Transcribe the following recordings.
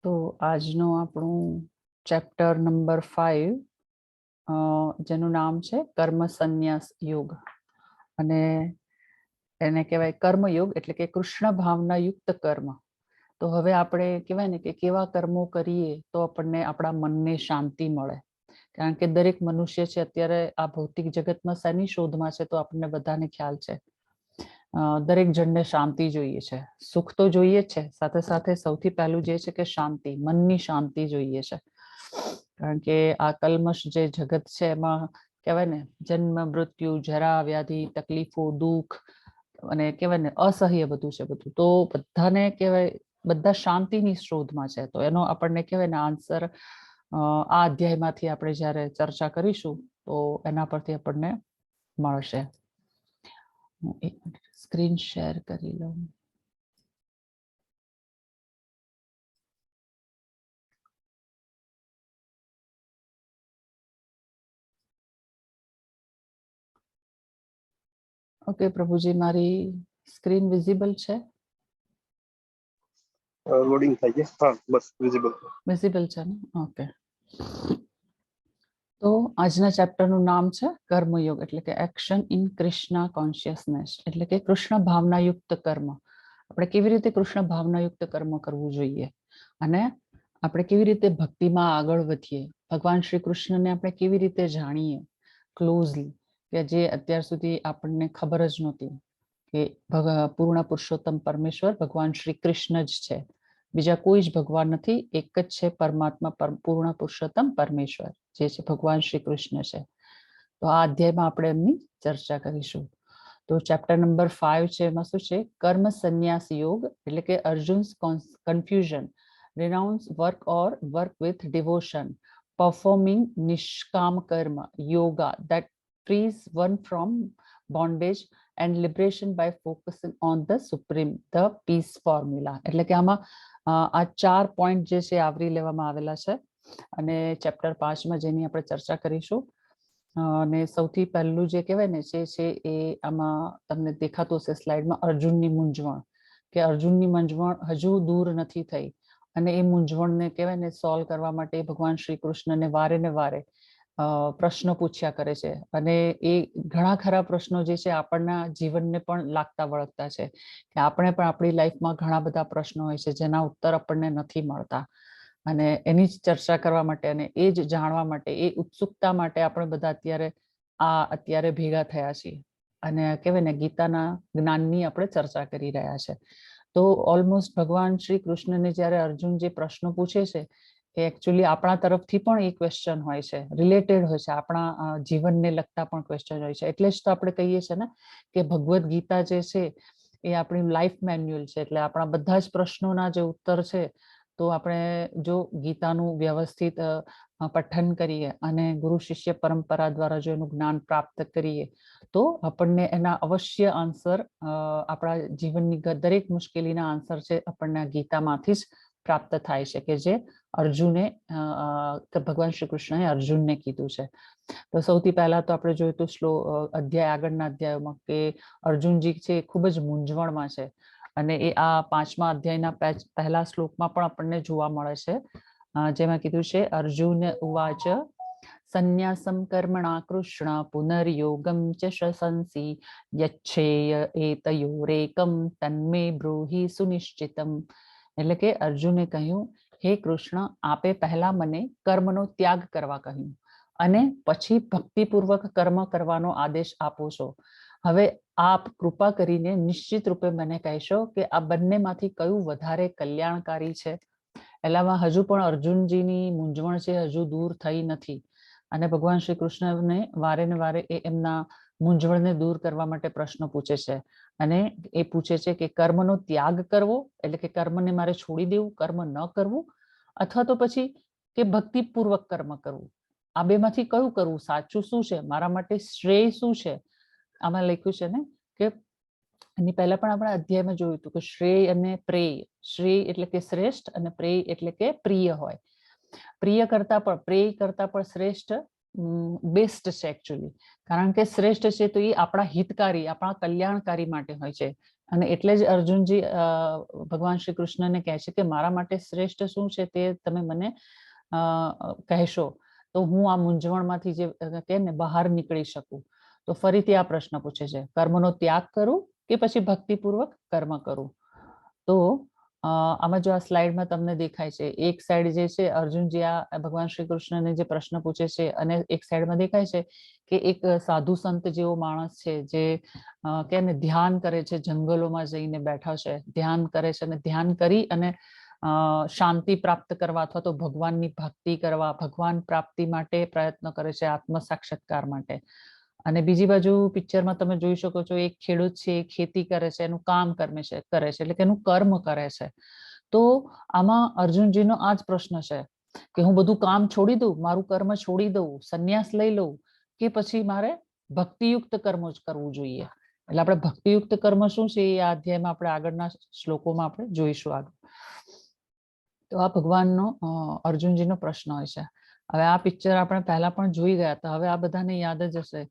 તો આજનો આપણું ચેપ્ટર નંબર 5 જેનું નામ છે કર્મ સંન્યાસ યોગ અને એને કહેવાય કર્મયોગ એટલે કે કૃષ્ણ ભાવના યુક્ત કર્મ. તો હવે આપણે કહેવાય ને કે કેવા કર્મો કરીએ તો આપણને આપણા મનને શાંતિ મળે, કારણ કે દરેક મનુષ્ય છે અત્યારે આ ભૌતિક જગતમાં શેની શોધમાં છે તો આપણને બધાને ખ્યાલ છે. દરેક જણને શાંતિ જોઈએ છે, સુખ તો જોઈએ છે, સાથે સાથે સૌથી પહેલું જે છે કે શાંતિ, મનની શાંતિ જોઈએ છે. કારણ કે આ કલ્મશ જે જગત છે એમાં કહેવાય ને જન્મ મૃત્યુ જરા વ્યાધિ તકલીફો દુઃખ અને કહેવાય ને અસહ્ય બધું છે બધું. તો બધાને કહેવાય બધા શાંતિની શોધમાં છે. તો એનો આપણને કહેવાય ને આન્સર આ અધ્યાયમાંથી આપણે જ્યારે ચર્ચા કરીશું તો એના પરથી આપણને મળશે. હું એક મિનિટ સ્ક્રીન શેર કરી લઉં. ઓકે પ્રભુજી, મારી સ્ક્રીન વિઝિબલ છે? લોડિંગ થાય છે. હા, બસ વિઝિબલ છે ને? ઓકે. તો આજના ચેપ્ટરનું નામ છે કર્મયોગ એટલે કે એક્શન ઇન કૃષ્ણ કોન્શિયસનેસ, એટલે કે કૃષ્ણ ભાવનાયુક્ત કર્મ. આપણે કેવી રીતે કૃષ્ણ ભાવનાયુક્ત કર્મ કરવું જોઈએ અને આપણે કેવી રીતે ભક્તિમાં આગળ વધીએ, ભગવાન શ્રી કૃષ્ણને આપણે કેવી રીતે જાણીએ ક્લોઝલી, કે જે અત્યાર સુધી આપણને ખબર જ નહોતી કે પૂર્ણ પુરુષોત્તમ પરમેશ્વર ભગવાન શ્રી કૃષ્ણ જ છે, બીજા કોઈ જ ભગવાન નથી, એક જ છે પરમાત્મા પૂર્ણ પુરુષોત્તમ પરમેશ્વર જે છે ભગવાન શ્રી કૃષ્ણ છે. તો આ અધ્યાયમાં આપણે એમની ચર્ચા કરીશું. તો ચેપ્ટર નંબર 5 છે, એમાં શું છે? કર્મ સંન્યાસ યોગ એટલે કે અર્જુન્સ confusion, renounce work or work with devotion, performing nishkam karma yoga that frees one from bondage and liberation by focusing on the supreme, the peace formula. એટલે કે આમાં આ 4 પોઈન્ટ જે છે આવરી લેવામાં આવેલા છે અને ચેપ્ટર 5 માં જેની આપણે ચર્ચા કરીશું. અને સૌથી પહેલું જે કહેવાય ને જે છે એ આમાં તમને દેખાતું હશે સ્લાઇડમાં, અર્જુનની મૂંઝવણ, કે અર્જુનની મૂંઝવણ હજુ દૂર નથી થઈ અને એ મૂંઝવણને કહેવાય ને સોલ્વ કરવા માટે ભગવાન શ્રી કૃષ્ણને વારે ને વારે પ્રશ્નો પૂછ્યા કરે છે. અને એ ઘણા ખરા પ્રશ્નો જે છે આપણના જીવનને પણ લાગતા વળગતા છે, કે આપણે પણ આપણી લાઈફમાં ઘણા બધા પ્રશ્નો હોય છે જેના ઉત્તર આપણને નથી મળતા, અને એની જ ચર્ચા કરવા માટે અને એ જ જાણવા માટે, એ ઉત્સુકતા માટે આપણે બધા અત્યારે ભેગા થયા છીએ અને કહેવાય ને ગીતાના જ્ઞાનની આપણે ચર્ચા કરી રહ્યા છે. તો ઓલમોસ્ટ ભગવાન શ્રી કૃષ્ણને જ્યારે અર્જુન જે પ્રશ્નો પૂછે છે એ એકચ્યુઅલી આપણા તરફથી પણ એ ક્વેશ્ચન હોય છે, રિલેટેડ હોય છે, આપણા જીવનને લગતા પણ ક્વેશ્ચન હોય છે. એટલે જ તો આપણે કહીએ છીએ ને કે ભગવદ્ ગીતા જે છે એ આપણી લાઈફ મેન્યુઅલ છે. એટલે આપણા બધા જ પ્રશ્નોના જે ઉત્તર છે, તો આપણે જો ગીતાનું વ્યવસ્થિત પઠન કરીએ અને ગુરુ શિષ્ય પરંપરા દ્વારા જો એનું જ્ઞાન પ્રાપ્ત કરીએ તો આપણને એના અવશ્ય આન્સર, આપણા જીવનની દરેક મુશ્કેલીના આન્સર છે આપણને ગીતામાંથી જ પ્રાપ્ત થાય છે, કે જે અર્જુને ભગવાન શ્રી કૃષ્ણએ અર્જુનને કીધું છે. તો સૌથી પહેલા તો આપણે જોયું તો અધ્યાય આગળના અધ્યાયોમાં કે અર્જુનજી છે ખૂબ જ મૂંઝવણમાં છે અને એ આ 5મા અધ્યાયના પહેલા શ્લોકમાં પણ આપણને જોવા મળે છે, જેમાં કીધું છે અર્જુન ઉવાચ સંન્યાસમ કર્મણા કૃષ્ણ પુનર્યોગમ ચ શંસી યચ્છેય એતયોરેકમ તન્મે બ્રૂહિ સુનિશ્ચિતમ. એટલે કે અર્જુને કહ્યું, હે કૃષ્ણ, આપે પહેલા મને કર્મનો ત્યાગ કરવા કહ્યું અને પછી ભક્તિપૂર્વક કર્મ કરવાનો આદેશ આપો છો. હવે આપ કૃપા કરીને નિશ્ચિત રૂપે મને કહેશો કે આ બંનેમાંથી કયું વધારે કલ્યાણકારી છે. એટલામાં હજુ પણ અર્જુનજીની મૂંઝવણ છે હજુ દૂર થઈ નથી અને ભગવાન શ્રી કૃષ્ણને વારે ને વારે એમના મૂંઝવણને દૂર કરવા માટે પ્રશ્નો પૂછે છે અને એ પૂછે છે કે કર્મનો ત્યાગ કરવો એટલે કે કર્મને મારે છોડી દેવું, કર્મ ન કરવું, અથવા તો પછી કે ભક્તિપૂર્વક કર્મ કરવું. આ બેમાંથી કયું કરવું, સાચું શું છે, મારા માટે શ્રેય શું છે. આમાં લખ્યું છે ને કે એની પહેલા પણ આપણે અધ્યાયમાં જોયું હતું કે શ્રેય અને પ્રેય, શ્રેય એટલે કે શ્રેષ્ઠ અને પ્રેય એટલે કે પ્રિય હોય. પ્રિય કરતા પણ પ્રેય કરતા પણ શ્રેષ્ઠ બેસ્ટ છે એકચ્યુઅલી, કારણ કે શ્રેષ્ઠ છે તો એ આપણા હિતકારી, આપણા કલ્યાણકારી માટે હોય છે. અને એટલે જ અર્જુનજી ભગવાન શ્રી કૃષ્ણને કહે છે કે મારા માટે શ્રેષ્ઠ શું છે તે તમે મને કહેશો તો હું આ મૂંઝવણમાંથી જે કે ને બહાર નીકળી શકું. તો ફરીથી આ પ્રશ્ન પૂછે છે, કર્મનો ત્યાગ કરું કે પછી ભક્તિપૂર્વક કર્મ કરું? તો આમાં જો આ સ્લાઇડમાં તમને દેખાય છે, એક સાઈડ જે છે અર્જુનજી આ ભગવાન શ્રી કૃષ્ણને જે પ્રશ્ન પૂછે છે અને એક સાઈડમાં દેખાય છે કે એક સાધુ સંત જેવો માણસ છે જે કે ને ધ્યાન કરે છે, જંગલોમાં જઈને બેઠા છે, ધ્યાન કરે છે અને ધ્યાન કરી અને શાંતિ પ્રાપ્ત કરવા અથવા તો ભગવાનની ભક્તિ કરવા, ભગવાન પ્રાપ્તિ માટે પ્રયત્ન કરે છે, આત્મ સાક્ષાત્કાર માટે. અને બીજી બાજુ પિક્ચરમાં તમે જોઈ શકો છો એક ખેડૂત છે, ખેતી કરે છે, એનું કામ કરે છે એટલે કે એનું કર્મ કરે છે. તો આમાં અર્જુનજીનો આ જ પ્રશ્ન છે કે હું બધું કામ છોડી દઉં, મારું કર્મ છોડી દઉં, સંન્યાસ લઈ લઉં કે પછી મારે ભક્તિયુક્ત કર્મ જ કરવું જોઈએ. એટલે આપણે ભક્તિયુક્ત કર્મ શું છે એ આ અધ્યાયમાં આપણે આગળના શ્લોકોમાં આપણે જોઈશું આગળ. તો આ ભગવાનનો અર્જુનજીનો પ્રશ્ન હોય છે. હવે આ પિક્ચર આપણે પહેલા પણ જોઈ ગયા હતા, હવે આ બધાને યાદ જ હશે.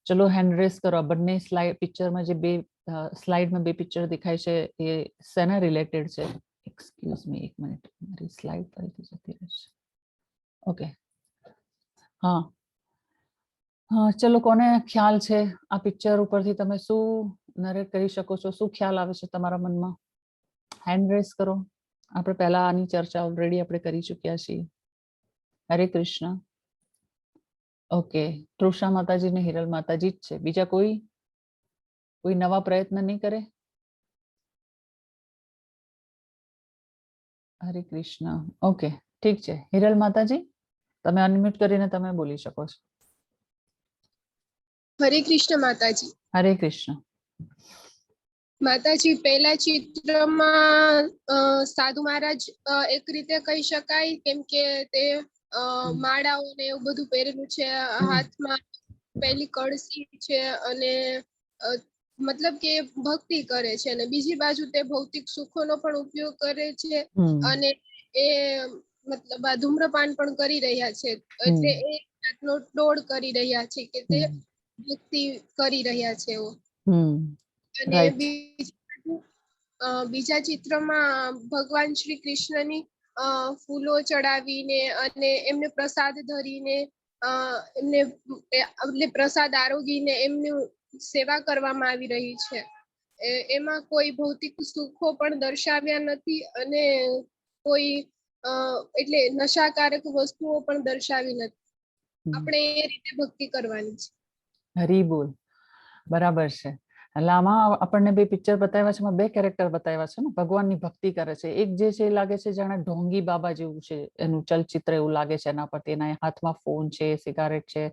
ચલો હેન્ડ રેસ કરો. બંને સ્લાઇડ પિક્ચરમાં જે બે સ્લાઇડમાં બે પિક્ચર દેખાય છે એ શેના રિલેટેડ છે? એક્સક્યુઝ મી, એક મિનિટ, મારી સ્લાઇડ ફરીથી જતી રહેશે. ઓકે, હા હા, ચલો કોને ખ્યાલ છે આ પિક્ચર ઉપરથી તમે શું નરેટ કરી શકો છો? શું ખ્યાલ આવે છે તમારા મનમાં? હેન્ડ રેસ કરો. આપણે પહેલા આની ચર્ચા ઓલરેડી આપણે કરી ચૂક્યા છીએ. હરે કૃષ્ણ. ઓકે, તૃષા માતાજી ને હિરલ માતાજી જ છે. બીજા કોઈ નવા પ્રયત્ન નહીં કરે? હરે કૃષ્ણ. ઓકે, ઠીક છે. હિરલ માતાજી, તમે અનમ્યુટ કરીને તમે બોલી શકો છો. હરે કૃષ્ણ માતાજી. હરે કૃષ્ણ માતાજી, પહેલા ચિત્રમાં સાધુ મહારાજ એક રીતે કહી શકાય, કેમ કે તે માળાઓ ને એવું બધું પહેરેલું છે, હાથમાં પેલી કળસી છે અને મતલબ કે ભક્તિ કરે છે. અને બીજી બાજુ તે ભૌતિક સુખોનો પણ ઉપયોગ કરે છે અને એ મતલબ આ ધૂમ્રપાન પણ કરી રહ્યા છે. એટલે એ જાતનો ડોળ કરી રહ્યા છે કે તે ભક્તિ કરી રહ્યા છે એવો. અને બીજા ચિત્રમાં ભગવાન શ્રી કૃષ્ણની ફૂલો ચડાવીને અને એમને પ્રસાદ ધરીને એમને પ્રસાદ આરોગીને એમની સેવા કરવામાં આવી રહી છે. એમાં કોઈ ભૌતિક સુખો પણ દર્શાવ્યા નથી અને કોઈ એટલે નશાકારક વસ્તુઓ પણ દર્શાવી નથી. આપણે એ રીતે ભક્તિ કરવાની છે. હરી બોલ, બરાબર છે. એટલે આમાં આપણને બે પિક્ચર બતાવ્યા છે, એમાં બે કેરેક્ટર બતાવ્યા છે ને, ભગવાનની ભક્તિ કરે છે. એક જે છે એ લાગે છે જાણે ઢોંગી બાબા જેવું છે, એનું ચલચિત્ર એવું લાગે છે એના પરથી. એના હાથમાં ફોન છે, સિગારેટ છે,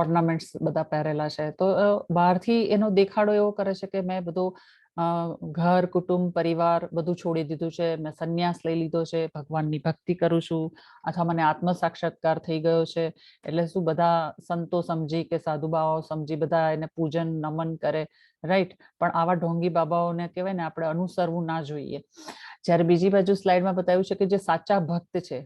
ઓર્નામેન્ટ્સ બધા પહેરેલા છે. તો બહારથી એનો દેખાડો એવો કરે છે કે મેં બધો ઘર, કુટુંબ, પરિવાર બધું છોડી દીધું છે, મેં સંન્યાસ લઈ લીધો છે, ભગવાનની ભક્તિ કરું છું, અથવા મને આત્મ સાક્ષાત્કાર થઈ ગયો છે. એટલે શું બધા સંતો સમજી કે સાધુ બાબાઓ સમજી બધા એને પૂજન નમન કરે, રાઈટ? પણ આવા ઢોંગી બાબાઓને કહેવાય ને આપણે અનુસરવું ના જોઈએ. જ્યારે બીજી બાજુ સ્લાઇડમાં બતાવ્યું છે કે જે સાચા ભક્ત છે,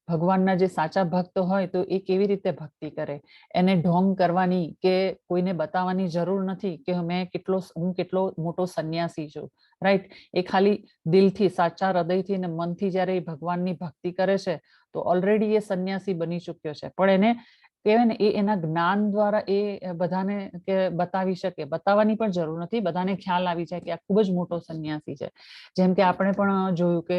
ભગવાનના જે સાચા ભક્ત હોય તો એ કેવી રીતે ભક્તિ કરે. એને ઢોંગ કરવાની કે કોઈને બતાવવાની જરૂર નથી કે હું કેટલો મોટો સંન્યાસી છું, રાઈટ? એ ખાલી દિલથી, સાચા હૃદયથી અને મનથી જ્યારે એ ભગવાનની ભક્તિ કરે છે તો ઓલરેડી એ સંન્યાસી બની ચૂક્યો છે. પણ એને કહેવાય ને એ એના જ્ઞાન દ્વારા એ બધાને કે બતાવી શકે. બતાવવાની પણ જરૂર નથી, બધાને ખ્યાલ આવી જાય કે આ ખૂબ જ મોટો સંન્યાસી છે. જેમ કે આપણે પણ જોયું કે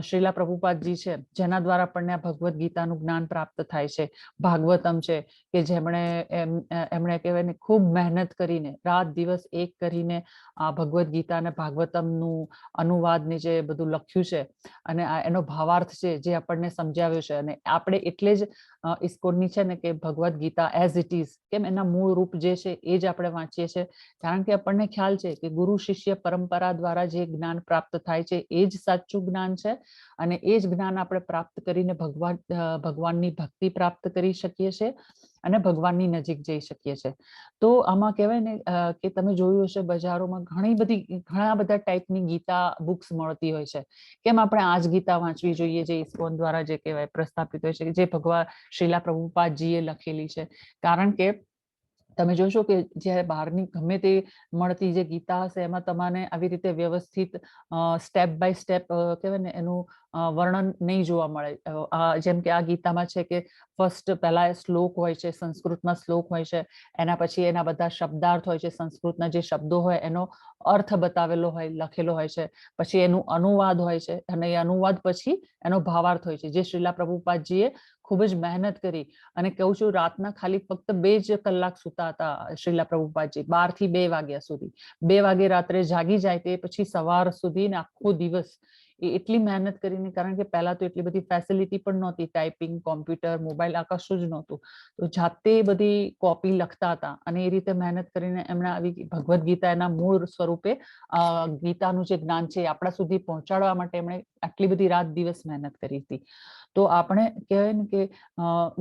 શ્રીલા પ્રભુપાદજી છે, જેના દ્વારા આપણને ભગવદ્ ગીતાનું જ્ઞાન પ્રાપ્ત થાય છે. ભાગવતમ છે કે એમણે કહેવાય ને ખૂબ મહેનત કરીને, રાત દિવસ એક કરીને આ ભગવદ્ ગીતા અને ભાગવતમનું અનુવાદને જે બધું લખ્યું છે અને એનો ભાવાર્થ છે જે આપણને સમજાવ્યો છે. અને આપણે એટલે જ ઇસ્કોનની છે ને કે Bhagavad Gita as it is, કેમ એના મૂળ રૂપ જે છે એ જ આપણે વાંચીએ છીએ. કારણ કે આપણને ખ્યાલ છે કે ગુરુ શિષ્ય પરંપરા દ્વારા જે જ્ઞાન પ્રાપ્ત થાય છે એ જ સાચું જ્ઞાન છે. અને એ જ જ્ઞાન આપણે પ્રાપ્ત કરીને ભગવાનની ભક્તિ પ્રાપ્ત કરી શકીએ છીએ અને ભગવાનની નજીક જઈ શકીએ છીએ. તો આમાં કહેવાય ને કે તમે જોયું હશે બજારોમાં ઘણા બધા ટાઈપની ગીતા બુક્સ મળતી હોય છે. કેમ આપણે આ જ ગીતા વાંચવી જોઈએ જે ઇસ્કોન દ્વારા જે કહેવાય પ્રસ્થાપિત હોય છે, જે ભગવાન શ્રીલા પ્રભુપાદજીએ લખેલી છે? કારણ કે તમે જોશો કે જ્યારે બહારની ગમે તે મળતી જે ગીતા હશે એમાં તમને આવી રીતે વ્યવસ્થિત સ્ટેપ બાય સ્ટેપ કહેવાય ને એનું વર્ણન નહીં જોવા મળે. જેમ કે આ ગીતામાં છે કે ફર્સ્ટ પહેલા શ્લોક હોય છે, સંસ્કૃતમાં શ્લોક હોય છે, એના પછી એના બધા શબ્દાર્થ હોય છે, સંસ્કૃતના જે શબ્દો હોય એનો અર્થ બતાવેલો હોય, લખેલો હોય છે, પછી એનું અનુવાદ હોય છે અને એ અનુવાદ પછી એનો ભાવાર્થ હોય છે, જે શ્રીલા પ્રભુપાદજીએ ખૂબ જ મહેનત કરી. અને કહું છું, રાતના ખાલી ફક્ત 2 જ કલાક સૂતા હતા શ્રીલા પ્રભુપાદજી, 12 થી 2 વાગ્યા સુધી. 2 વાગે રાત્રે જાગી જાય તે પછી સવાર સુધી ને આખો દિવસ એ એટલી મહેનત કરીને, કારણ કે પહેલા તો એટલી બધી ફેસિલિટી પણ નહોતી, ટાઈપિંગ, કોમ્પ્યુટર, મોબાઈલ આ કશું જ નહોતું. તો જાતે બધી કોપી લખતા હતા અને એ રીતે મહેનત કરીને એમણે આવી ભગવદ્ ગીતા એના મૂળ સ્વરૂપે ગીતાનું જે જ્ઞાન છે એ આપણા સુધી પહોંચાડવા માટે એમણે આટલી બધી રાત દિવસ મહેનત કરી હતી. તો આપણે કહેવાય ને કે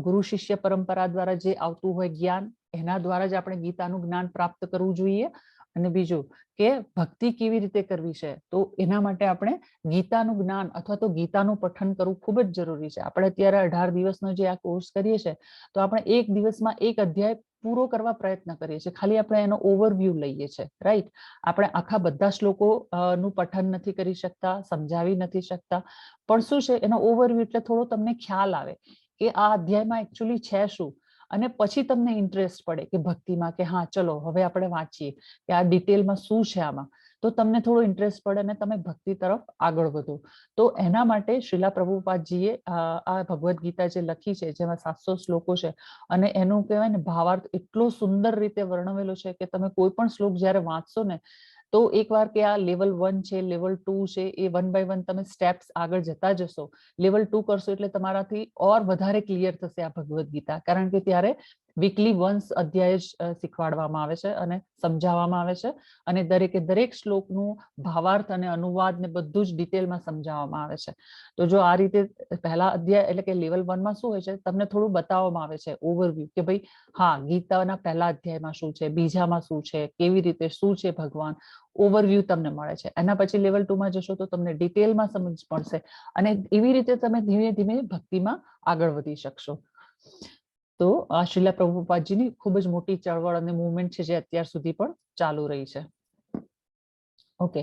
ગુરુ શિષ્ય પરંપરા દ્વારા જે આવતું હોય જ્ઞાન, એના દ્વારા જ આપણે ગીતાનું જ્ઞાન પ્રાપ્ત કરવું જોઈએ. અને બીજું કે ભક્તિ કેવી રીતે કરવી છે, તો એના માટે આપણે ગીતાનું જ્ઞાન અથવા તો ગીતાનું પઠન કરવું ખૂબ જ જરૂરી છે. આપણે અત્યારે 18 દિવસનો જે આ કોર્સ કરીએ છીએ તો આપણે એક દિવસમાં એક અધ્યાય પૂરો કરવા પ્રયત્ન કરીએ છીએ, ખાલી આપણે એનો ઓવરવ્યૂ લઈએ છીએ, રાઈટ? આપણે આખા બધા શ્લોકો નું પઠન નથી કરી શકતા, સમજાવી નથી શકતા, પણ શું છે એનો ઓવરવ્યૂ એટલે થોડો તમને ખ્યાલ આવે કે આ અધ્યાયમાં એકચ્યુઅલી છે શું, અને પછી તમને ઇન્ટરેસ્ટ પડે કે ભક્તિમાં કે હા ચલો હવે આપણે વાંચીએ કે આ ડિટેલમાં શું છે આમાં, તો તમને થોડો ઇન્ટરેસ્ટ પડે અને તમે ભક્તિ તરફ આગળ વધો. તો એના માટે શ્રીલા પ્રભુપાદજીએ આ ભગવદ્ ગીતા જે લખી છે, જેમાં 700 શ્લોકો છે અને એનું કહેવાય ને ભાવાર્થ એટલો સુંદર રીતે વર્ણવેલો છે કે તમે કોઈ પણ શ્લોક જ્યારે વાંચશો ને તો એકવાર કે આ લેવલ 1 છે, લેવલ 2 છે, એ 1 બાય 1 તમે સ્ટેપ્સ આગળ જતા જશો, લેવલ 2 કરશો એટલે તમારાથી ઓર વધારે ક્લિયર થશે આ ભગવદ્ ગીતા. કારણ કે ત્યારે વીકલી વન્સ અધ્યાય શીખવાડવામાં આવે છે અને સમજાવવામાં આવે છે, અને દરેકે દરેક શ્લોકનું ભાવાર્થ અને અનુવાદ ને બધું જ ડિટેલમાં સમજાવવામાં આવે છે. તો જો આ રીતે પહેલા અધ્યાય એટલે કે લેવલ 1 માં શું હોય છે, તમને થોડું બતાવવામાં આવે છે ઓવરવ્યૂ કે ભાઈ હા ગીતાના પહેલા અધ્યાયમાં શું છે, બીજામાં શું છે, કેવી રીતે શું છે ભગવાન, ઓવરવ્યૂ તમને મળે છે. એના પછી લેવલ 2 માં જશો તો તમને ડિટેલમાં સમજ પડશે અને એવી રીતે તમે ધીમે ધીમે ભક્તિમાં આગળ વધી શકશો. તો આ શ્રીલા પ્રભુપાદજીની ખૂબ જ મોટી ચળવળ અને મૂવમેન્ટ છે જે અત્યાર સુધી પણ ચાલુ રહી છે. ઓકે,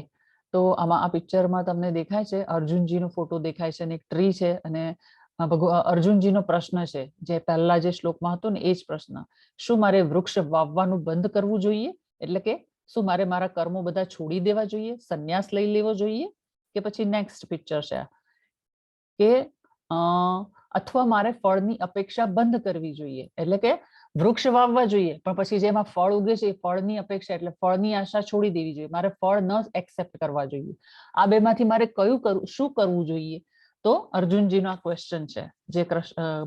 તો આમાં આ પિક્ચરમાં તમને દેખાય છે અર્જુનજીનો ફોટો દેખાય છે અને એક ટ્રી છે, અને અર્જુનજીનો પ્રશ્ન છે જે પહેલા જે શ્લોકમાં હતો ને એ જ પ્રશ્ન, શું મારે વૃક્ષ વાવવાનું બંધ કરવું જોઈએ? એટલે કે શું મારે મારા કર્મો બધા છોડી દેવા જોઈએ, સંન્યાસ લઈ લેવો જોઈએ, કે પછી નેક્સ્ટ પિક્ચર છે કે અથવા મારે ફળની અપેક્ષા બંધ કરવી જોઈએ? એટલે કે વૃક્ષ વાવવા જોઈએ પણ પછી જેમાં ફળ ઉગે છે એ ફળની અપેક્ષા એટલે ફળની આશા છોડી દેવી જોઈએ, મારે ફળ ન એક્સેપ્ટ કરવા જોઈએ. આ બેમાંથી મારે શું કરવું જોઈએ? તો અર્જુનજીનો આ ક્વેશ્ચન છે જે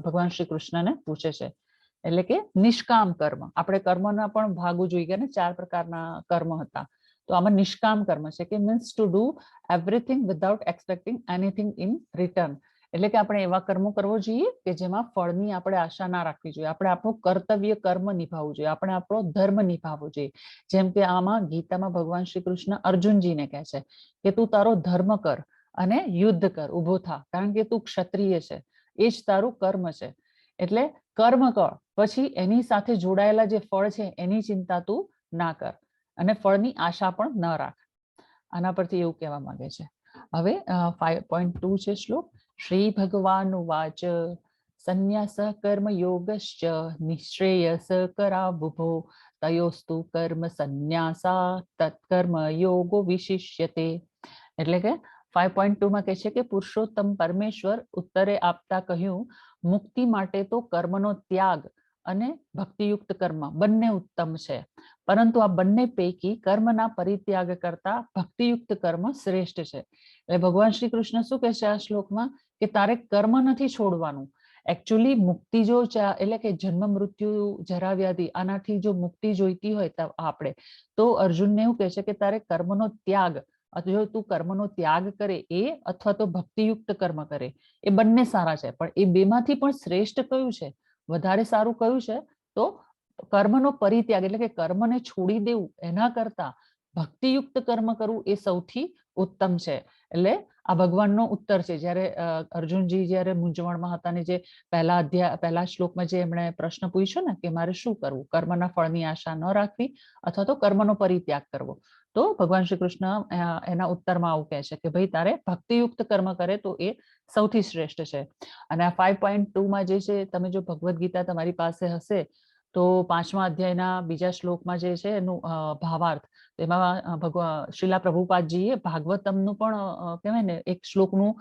ભગવાન શ્રી કૃષ્ણને પૂછે છે. એટલે કે નિષ્કામ કર્મ, આપણે કર્મના પણ ભાગો જોઈ ગયા ને, 4 પ્રકારના કર્મ હતા. તો આમાં નિષ્કામ કર્મ છે કે means to do everything without expecting anything in written. એટલે કે આપણે એવા કર્મો કરવો જોઈએ કે જેમાં ફળની આપણે આશા ના રાખવી જોઈએ, આપણે આપણું કર્તવ્ય કર્મ નિભાવવું જોઈએ, આપણે આપણો ધર્મ નિભાવવો જોઈએ. જેમ કે આમાં ગીતામાં ભગવાન શ્રી કૃષ્ણ અર્જુનજીને કહે છે કે તું તારો ધર્મ કર અને યુદ્ધ કર, ઉભો થા, કારણ કે તું ક્ષત્રિય છે, એ જ તારું કર્મ છે. એટલે કર્મ કર, પછી એની સાથે જોડાયેલા જે ફળ છે એની ચિંતા તું ના કર અને ફળની આશા પણ ન રાખ. આના પરથી એવું કહેવા માંગે છે. હવે 5.2 છે શ્લોક. શ્રી ભગવાન ઉવાચ સંન્યાસ કર્મ યોગશ્ચ નિશ્રેયસ કરાવુભો તયોસ્તુ કર્મ સંન્યાસા તત્કર્મ યોગો વિશિષ્યતે. એટલે કે 5.2 માં કહે છે કે પુરુષોત્તમ પરમેશ્વર ઉત્તરે આપતા કહ્યું, મુક્તિ માટે તો કર્મનો ત્યાગ અને ભક્તિયુક્ત કર્મ બંને ઉત્તમ છે, પરંતુ આ બંને પૈકી કર્મના પરિત્યાગ કરતા ભક્તિયુક્ત કર્મ શ્રેષ્ઠ છે. એટલે ભગવાન શ્રી કૃષ્ણ શું કહે છે આ શ્લોકમાં કે તારે કર્મ નથી છોડવાનું. એકચ્યુઅલી મુક્તિ જો એટલે કે જન્મ મૃત્યુ જરા વ્યાધિ આનાથી જો મુક્તિ જોઈતી હોય આપણે તો અર્જુનને એવું કહે છે કે તારે કર્મનો ત્યાગ, જો તું કર્મનો ત્યાગ કરે એ અથવા તો ભક્તિયુક્ત કર્મ કરે એ બંને સારા છે, પણ એ બેમાંથી પણ શ્રેષ્ઠ કયું છે, વધારે સારું કયું છે? તો કર્મનો પરિત્યાગ એટલે કે કર્મને છોડી દેવું એના કરતા ભક્તિયુક્ત કર્મ કરવું એ સૌથી ઉત્તમ છે. એટલે આ ભગવાનનો ઉત્તર છે. જ્યારે અર્જુનજી જ્યારે મૂંઝવણમાં હતા ને જે પહેલા શ્લોકમાં જે એમણે પ્રશ્ન પૂછ્યો ને કે મારે શું કરવું, કર્મના ફળની આશા ન રાખવી અથવા તો કર્મનો પરિત્યાગ કરવો, તો ભગવાન શ્રી કૃષ્ણ એના ઉત્તરમાં આવું કહે છે કે ભાઈ તારે ભક્તિયુક્ત કર્મ કરે તો એ સૌથી શ્રેષ્ઠ છે. અને આ 5.2માં જે છે, તમે જો ભગવદ્ ગીતા તમારી પાસે હશે તો 5મા અધ્યાયના બીજા શ્લોકમાં જે છે એનું ભાવાર્થ, તેમાં શ્રીલા પ્રભુપાદજીએ ભાગવતમનું પણ કહેવાય ને એક શ્લોકનું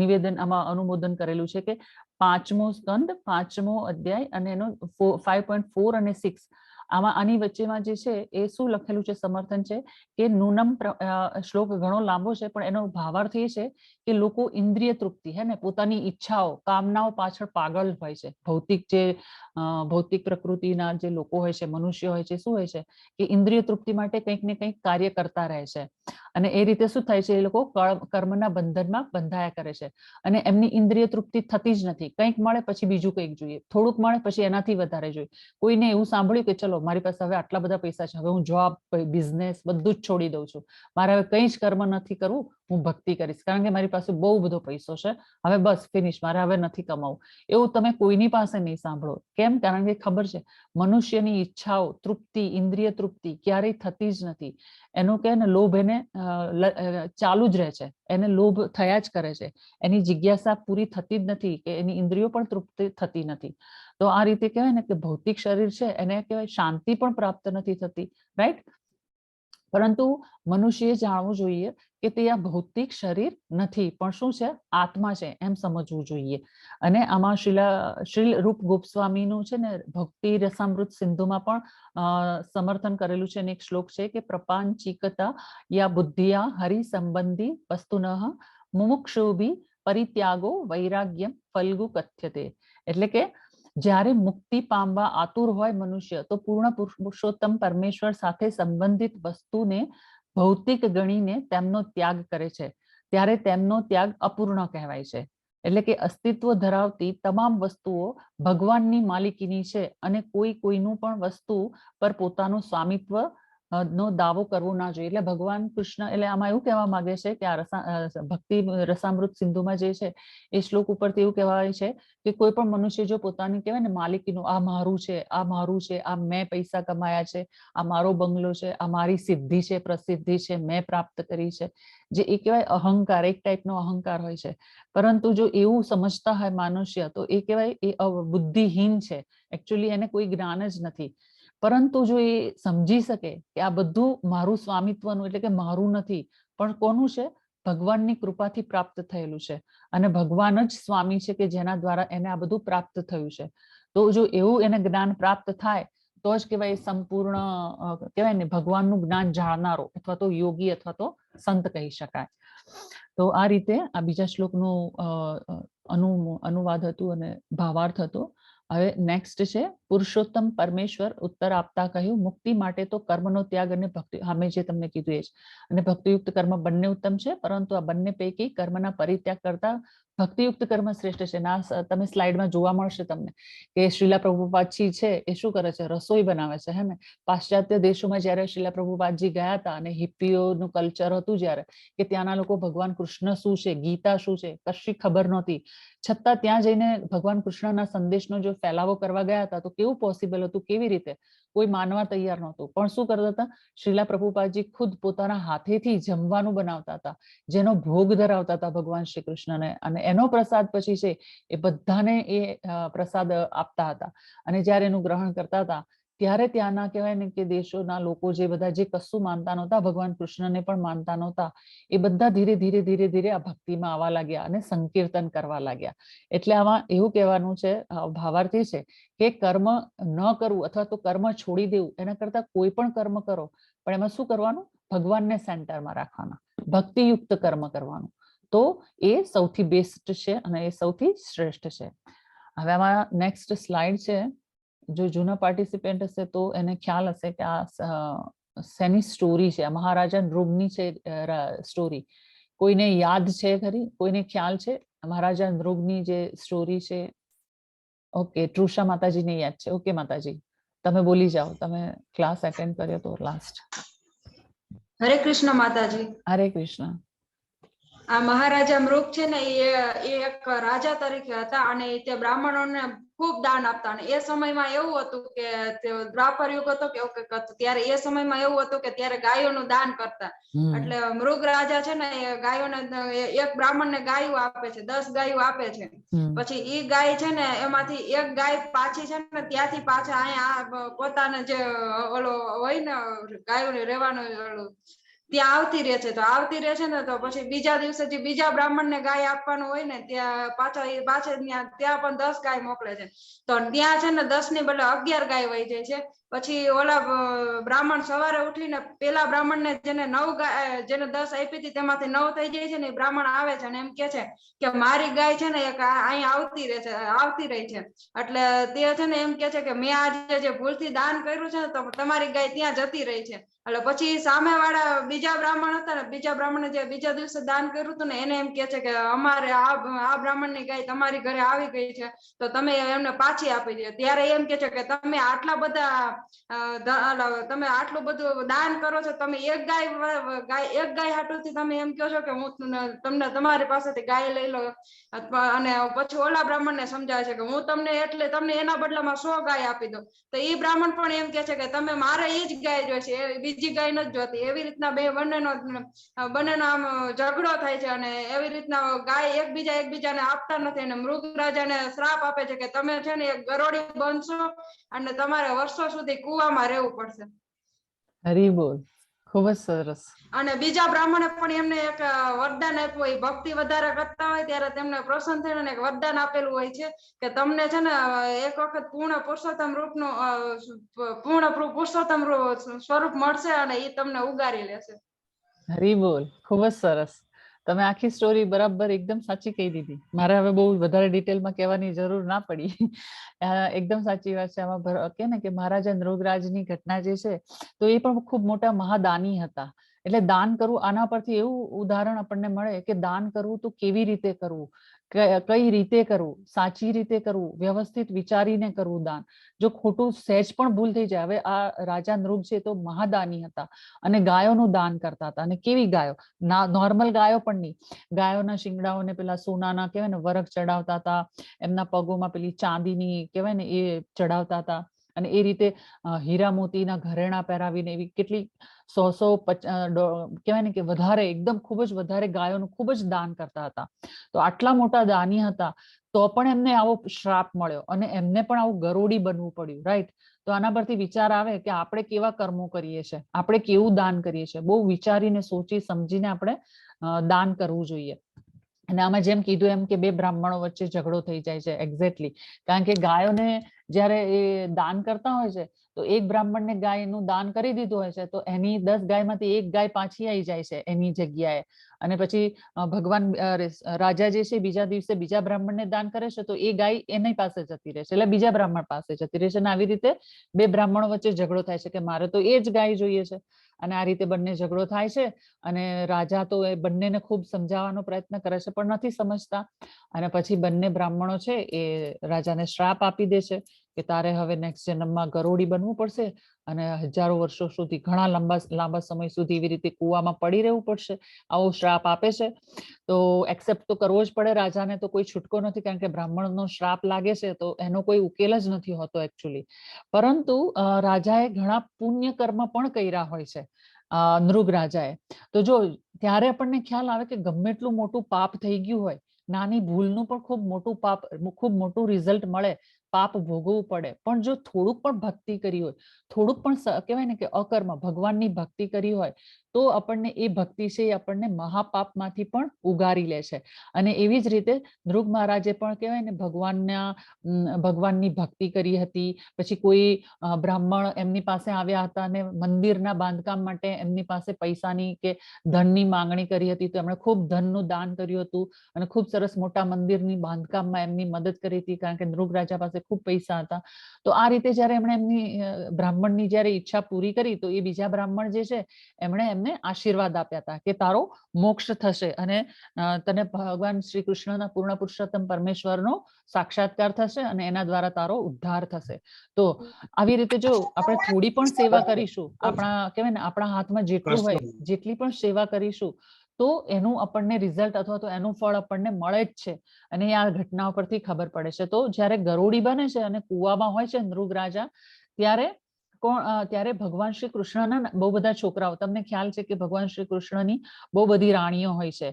નિવેદન આમાં અનુમોદન કરેલું છે કે 5મો સ્કંદ 5મો અધ્યાય અને એનો 5.4 અને 6 આમાં આની વચ્ચેમાં જે છે એ શું લખેલું છે સમર્થન છે કે નૂનમ શ્લોક ઘણો લાંબો છે પણ એનો ભાવાર્થ એ છે કે લોકો ઇન્દ્રિય તૃપ્તિ હે ને પોતાની ઈચ્છાઓ કામનાઓ પાછળ પાગલ હોય છે. ભૌતિક પ્રકૃતિના જે લોકો હોય છે, મનુષ્ય હોય છે, શું હોય છે કે ઇન્દ્રિય તૃપ્તિ માટે કંઈક ને કંઈક કાર્ય કરતા રહે છે અને એ રીતે શું થાય છે, એ લોકો કર્મના બંધનમાં બંધાયા કરે છે અને એમની ઇન્દ્રિય તૃપ્તિ થતી જ નથી. કંઈક મળે પછી બીજું કંઈક જોઈએ, થોડુંક મળે પછી એનાથી વધારે જોઈએ. કોઈને એવું સાંભળ્યું કે ચલો મારી પાસે હવે આટલા બધા પૈસા છે, હવે હું જોબ, બિઝનેસ બધું જ છોડી દઉં છું, મારે હવે કંઈ જ કર્મ નથી કરવું, હું ભક્તિ કરીશ કારણ કે મારી પાસે બહુ બધો પૈસો છે, હવે બસ ફિનિશ, મારે હવે નથી કમાવું. એવું તમે કોઈની પાસે નહીં સાંભળો. કેમ? કારણ કે ખબર છે મનુષ્યની ઈચ્છાઓ તૃપ્તિ, ઇન્દ્રિય તૃપ્તિ ક્યારેય થતી જ નથી. એનું કે ને લોભ એને ચાલુ જ રહે છે, એને લોભ થયા જ કરે છે, એની જિજ્ઞાસા પૂરી થતી જ નથી કે એની ઇન્દ્રિયો પણ તૃપ્તિ થતી નથી. તો આ રીતે કહેવાય ને કે ભૌતિક શરીર છે એને કહેવાય શાંતિ પણ પ્રાપ્ત નથી થતી, રાઈટ? પરંતુ મનુષ્યએ જાણવું જોઈએ કે તે આ ભૌતિક શરીર નથી પણ શું છે, આત્મા છે એમ સમજવું જોઈએ. અને આમાં શ્રીલ રૂપ ગોસ્વામીનું છે ને ભક્તિ રસામૃત સિંધુમાં પણ સમર્થન કરેલું છે. એક શ્લોક છે કે પ્રપાંચિકતા યા બુદ્ધિયા હરિ સંબંધી વસ્તુનઃ મુમુક્ષુભિ પરિત્યાગો વૈરાગ્યમ ફલ્ગુ કથ્યતે. એટલે કે જ્યારે મુક્તિ પામવા આતુર હોય મનુષ્ય તો પૂર્ણ પુરુષોત્તમ પરમેશ્વર સાથે સંબંધિત વસ્તુને ભૌતિક ગણીને તેમનો ત્યાગ કરે છે, ત્યારે તેમનો ત્યાગ અપૂર્ણ કહેવાય છે. એટલે કે અસ્તિત્વ ધરાવતી તમામ વસ્તુઓ ભગવાનની માલિકીની છે અને કોઈનું પણ વસ્તુ પર પોતાનું સ્વામિત્વ નો દાવો કરવો ના જોઈએ. એટલે ભગવાન કૃષ્ણ, એટલે આમાં એવું કહેવા માંગે છે કે આ ભક્તિ રસામૃત સિંધુમાં જે છે એ શ્લોક ઉપરથી એવું કહેવાય છે કે કોઈ પણ મનુષ્ય જો પોતાની કહેવાય ને માલિકીનું, આ મારું છે, આ મારું છે, આ મેં પૈસા કમાયા છે, આ મારો બંગલો છે, આ મારી સિદ્ધિ છે, પ્રસિદ્ધિ છે, મેં પ્રાપ્ત કરી છે, જે એ કહેવાય અહંકાર, એક ટાઈપનો અહંકાર હોય છે. પરંતુ જો એવું સમજતા હોય મનુષ્ય તો એ કહેવાય એ બુદ્ધિહીન છે, એકચ્યુઅલી એને કોઈ જ્ઞાન જ નથી. પરંતુ જો એ સમજી શકે કે આ બધું મારું સ્વામિત્વનું, એટલે કે મારું નથી પણ કોનું છે, ભગવાનની કૃપાથી પ્રાપ્ત થયેલું છે અને ભગવાન જ સ્વામી છે કે જેના દ્વારા એને આ બધું પ્રાપ્ત થયું છે. તો જો એવું એને જ્ઞાન પ્રાપ્ત થાય તો જ કહેવાય સંપૂર્ણ કહેવાય ને ભગવાનનું જ્ઞાન જાણનારો અથવા તો યોગી અથવા તો સંત કહી શકાય. તો આ રીતે આ બીજા શ્લોકનું અનુવાદ હતું અને ભાવાર્થ હતો. હવે નેક્સ્ટ છે પુરુષોત્તમ પરમેશ્વર ઉત્તર આપતા કહ્યું, મુક્તિ માટે તો કર્મનો ત્યાગ અને ભક્તિ, અમે જે તમને કીધું એ જ, અને ભક્તિયુક્ત કર્મ બંને ઉત્તમ છે પરંતુ આ બંને પૈકી કર્મના પરિત્યાગ કરતા ભક્તિયુક્ત કર્મ શ્રેષ્ઠ છે. ના તમે સ્લાઇડમાં જોવા મળશે તમને કે શ્રીલા પ્રભુપાદજી છે એ શું કરે છે, રસોઈ બનાવે છે. હે ને પાશ્ચાત્ય દેશોમાં જયારે શ્રીલા પ્રભુપાદજી ગયા હતા અને હિપ્પીઓનું કલ્ચર હતું જ્યારે, કે ત્યાંના લોકો ભગવાન કૃષ્ણ શું છે, ગીતા શું છે, કશી ખબર નહોતી, છતાં ત્યાં જઈને ભગવાન કૃષ્ણના સંદેશનો જો ફેલાવો કરવા ગયા હતા તો કેવું પોસિબલ હતું, કેવી રીતે, કોઈ માનવા તૈયાર નહોતું. પણ શું કરતા હતા, શ્રીલા પ્રભુપાદજી ખુદ પોતાના હાથેથી જમવાનું બનાવતા હતા, જેનો ભોગ ધરાવતા હતા ભગવાન શ્રી કૃષ્ણને, અને એનો પ્રસાદ પછી છે એ બધાને એ પ્રસાદ આપતા હતા. અને જ્યારે એનું ગ્રહણ કરતા હતા ત્યારે ત્યાંના કહેવાય ને કે દેશોના લોકો જે બધા જે કશું માનતા નહોતા, ભગવાન કૃષ્ણને પણ માનતા નહોતા, એ બધા ધીરે ધીરે ધીરે ધીરે આ ભક્તિમાં આવવા લાગ્યા અને સંકીર્તન કરવા લાગ્યા. એટલે આમાં એવું કહેવાનું છે, ભાવાર્થ એ છે કે કર્મ ન કરવું અથવા તો કર્મ છોડી દેવું એના કરતા કોઈ પણ કર્મ કરો પણ એમાં શું કરવાનું, ભગવાનને સેન્ટરમાં રાખવાના, ભક્તિયુક્ત કર્મ કરવાનું, તો એ સૌથી બેસ્ટ છે અને એ સૌથી શ્રેષ્ઠ છે. હવે આમાં નેક્સ્ટ સ્લાઇડ છે, જો જૂના પાર્ટિસિપેન્ટ હશે તો એને ખ્યાલ હશે કે આ શેની સ્ટોરી છે, મહારાજા નૃગની છે સ્ટોરી. કોઈને યાદ છે ખરી, કોઈને ખ્યાલ છે મહારાજા નૃગની જે સ્ટોરી છે? ઓકે, ટ્રુષા માતાજીને યાદ છે. ઓકે માતાજી, તમે બોલી જાઓ, તમે ક્લાસ એટેન્ડ કર્યો તો લાસ્ટ. હરે કૃષ્ણ માતાજી. હરે કૃષ્ણ. આ મહારાજા મૃગ છે ને એ એક રાજા તરીકે હતા અને તે બ્રાહ્મણોને ખૂબ દાન આપતા. અને એ સમયમાં એવું હતું કે દ્વાપર યુગ હતો કે એવું કંઈક હતું, ત્યારે એ સમયમાં એવું હતું કે ત્યારે ગાયોનું દાન કરતા. એટલે મૃગ રાજા છે ને એ ગાયોને એક બ્રાહ્મણને ગાયો આપે છે, 10 ગાયો આપે છે. પછી ઈ ગાય છે ને એમાંથી એક ગાય પાછી છે ને ત્યાંથી પાછા અહીંયા પોતાને જે ઓલો હોય ને ગાયોને રહેવાનું ત્યાં આવતી રહે છે. તો આવતી રહે છે ને તો પછી બીજા દિવસે જે બીજા બ્રાહ્મણને ગાય આપવાનું હોય ને ત્યાં પાછા ત્યાં પણ 10 ગાય મોકલે છે. તો ત્યાં છે ને 10 ની બદલે 11 ગાય વહી જાય છે. પછી ઓલા બ્રાહ્મણ સવારે ઉઠીને પેલા બ્રાહ્મણને જેને 9 ગાય જેને 10 આપી હતી તેમાંથી 9 થઈ જાય છે ને બ્રાહ્મણ આવે છે અને એમ કે છે કે મારી ગાય છે ને એક અહીંયા આવતી રહી છે. એટલે તે છે ને એમ કે છે કે મેં આજે જે ભૂલથી દાન કર્યું છે ને તો તમારી ગાય ત્યાં જતી રહી છે. એટલે પછી સામે વાળા બીજા બ્રાહ્મણ હતા ને બીજા બ્રાહ્મણે જે બીજા દિવસે દાન કર્યું હતું ને એને એમ કે છે કે અમારે આ બ્રાહ્મણની ગાય તમારી ઘરે આવી ગઈ છે તો તમે એમને પાછી આપી દો. ત્યારે એમ કે છે કે તમે આટલા બધા તમે આટલું બધું દાન કરો છો, તમે એક ગાય હાટુથી તમે એમ કહો છો કે હું તમને તમારી પાસેથી ગાય લઈ લો. અને પછી ઓલા બ્રાહ્મણને સમજાવે છે કે હું તમને એના બદલામાં 100 ગાય આપી દઉં. તો એ બ્રાહ્મણ પણ એમ કે છે કે તમે મારે એ જ ગાય જોઈશે, બીજી ગાય નથી જોતી. એવી રીતના બંનેનો આમ ઝઘડો થાય છે અને એવી રીતના ગાય એકબીજાને આપતા નથી અને મૃગ રાજાને શ્રાપ આપે છે કે તમે છે ને એક ગરોળી બનશો અને તમારે વર્ષો સુધી કુવામાં રહેવું પડશે. હરી બોલ, ખૂબ જ સરસ. અને બીજા બ્રાહ્મણે પણ એમને એક વરદાન આપ્યું હોય, ભક્તિ વધારે કરતા હોય ત્યારે તેમને પ્રસન્ન થઈને એક વરદાન આપેલું હોય છે કે તમને છે ને એક વખત પૂર્ણ પુરુષોત્તમ સ્વરૂપ મળશે અને એ તમને ઉગારી લેશે. હરી બોલ, ખૂબ જ સરસ. તમે આખી સ્ટોરી બરાબર એકદમ સાચી કહી દીધી. મારે હવે બહુ વધારે ડિટેલમાં કહેવાની જરૂર ના પડી. એકદમ સાચી વાત છે. આમાં કે ને કે મહારાજા નૃગરાજની ઘટના જે છે તો એ પણ ખૂબ મોટા મહાદાની હતા. એટલે દાન કરવું, આના પરથી એવું ઉદાહરણ આપણને મળે કે દાન કરવું તો કેવી રીતે કરવું, કઈ રીતે કરવું, સાચી રીતે કરવું, વ્યવસ્થિત વિચારીને કરવું દાન. જો ખોટું સહેજ પણ ભૂલ થઈ જાય. હવે આ રાજા નૃગ છે તો મહાદાની હતા અને ગાયોનું દાન કરતા હતા. અને કેવી ગાયો, નોર્મલ ગાયો પણ નહીં, ગાયોના શિંગડાઓને પેલા સોનાના કહેવાય ને વરખ ચડાવતા હતા, એમના પગોમાં પેલી ચાંદીની કહેવાય ને એ ચડાવતા હતા અને એ રીતે હીરા મોતીના ઘરેણા પહેરાવીને એવી કેટલી 100 કહેવાય ને કે વધારે એકદમ ખૂબ જ વધારે ગાયોનું ખૂબ જ દાન કરતા હતા. તો આટલા મોટા દાની હતા તો પણ એમને આવો શ્રાપ મળ્યો અને એમને પણ આવું ગરોળી બનવું પડ્યું. રાઈટ? તો આના પરથી વિચાર આવે કે આપણે કેવા કર્મો કરીએ છીએ, આપણે કેવું દાન કરીએ છીએ. બહુ વિચારીને સોચી સમજીને આપણે દાન કરવું જોઈએ. અને આમાં જેમ કીધું એમ કે બે બ્રાહ્મણો વચ્ચે ઝઘડો થઈ જાય છે. એક્ઝેક્ટલી, કારણ કે ગાયોને જ્યારે એ દાન કરતા હોય છે તો એક બ્રાહ્મણને ગાયનું દાન કરી દીધું હોય છે તો એની 10 ગાયમાંથી એક ગાય પાછી આવી જાય છે એની જગ્યાએ. અને પછી ભગવાન રાજા જે છે બીજા દિવસે બીજા બ્રાહ્મણને દાન કરે છે તો એ ગાય એની પાસે જતી રહે છે, એટલે બીજા બ્રાહ્મણ પાસે જતી રહે છે. અને આવી રીતે બે બ્રાહ્મણો વચ્ચે ઝઘડો થાય છે કે મારે તો એ જ ગાય જોઈએ છે. અને આ રીતે બંને ઝઘડો થાય છે અને રાજા તો એ બંનેને ખૂબ સમજાવવાનો પ્રયત્ન કરે છે પણ નથી સમજતા. અને પછી બંને બ્રાહ્મણો છે એ રાજાને શ્રાપ આપી દે છે કે તારે હવે નેક્સ્ટ જન્મમાં ગરોળી બનવું પડશે અને હજારો વર્ષો સુધી, ઘણા લાંબા સમય સુધી એવી રીતે કુવામાં પડી રહેવું પડશે. આવો શ્રાપ આપે છે. તો એક્સેપ્ટ તો કરવો જ પડે રાજાને, તો કોઈ છૂટકો નથી, કારણ કે બ્રાહ્મણનો શ્રાપ લાગે છે તો એનો કોઈ ઉકેલ જ નથી હોતો એકચ્યુઅલી. પરંતુ રાજાએ ઘણા પુણ્ય કર્મ પણ કર્યા હોય છે નૃગ રાજાએ. તો જો ત્યારે આપણને ખ્યાલ આવે કે ગમે એટલું મોટું પાપ થઈ ગયું હોય, નાની ભૂલનું પણ ખૂબ મોટું પાપ, ખૂબ મોટું રિઝલ્ટ મળે, પાપ ભોગવવું પડે. પણ જો થોડુંક પણ ભક્તિ કરી હોય, થોડુંક પણ કહેવાય ને કે અકર્મ, ભગવાનની ભક્તિ કરી હોય તો આપણને એ ભક્તિ છે એ આપણને મહાપાપમાંથી પણ ઉગારી લે છે. અને એવી જ રીતે નૃગ મહારાજે પણ કહેવાય ને ભગવાનની ભક્તિ કરી હતી. પછી કોઈ બ્રાહ્મણ એમની પાસે આવ્યા હતા અને મંદિરના બાંધકામ માટે એમની પાસે પૈસાની કે ધનની માંગણી કરી હતી તો એમણે ખૂબ ધનનું દાન કર્યું હતું અને ખૂબ સરસ મોટા મંદિરની બાંધકામમાં એમની મદદ કરી હતી, કારણ કે નૃગ રાજા પાસે ખૂબ પૈસા હતા. તો આ રીતે જ્યારે એમણે એમની બ્રાહ્મણની જ્યારે ઈચ્છા પૂરી કરી તો એ બીજા બ્રાહ્મણ જે છે એમણે એમને આશીર્વાદ આપ્યા હતા કે તારો મોક્ષ થશે અને તને ભગવાન શ્રી કૃષ્ણના પૂર્ણ પુરુષોત્તમ પરમેશ્વરનો સાક્ષાત્કાર થશે અને એના દ્વારા તારો ઉદ્ધાર થશે. તો આવી રીતે જો આપણે થોડી પણ સેવા કરીશું, આપણા કહેવાય ને આપણા હાથમાં જેટલું હોય જેટલી પણ સેવા કરીશું તો એનું આપણને રિઝલ્ટ અથવા તો એનું ફળ આપણને મળે જ છે. અને આ ઘટના પરથી ખબર પડે છે. તો જ્યારે ગરોળી બને છે અને કુવામાં હોય છે નૃગ રાજા, ત્યારે ભગવાન શ્રી કૃષ્ણના બહુ બધા છોકરાઓ, તમને ખ્યાલ છે કે ભગવાન શ્રી કૃષ્ણની બહુ બધી રાણીઓ હોય છે,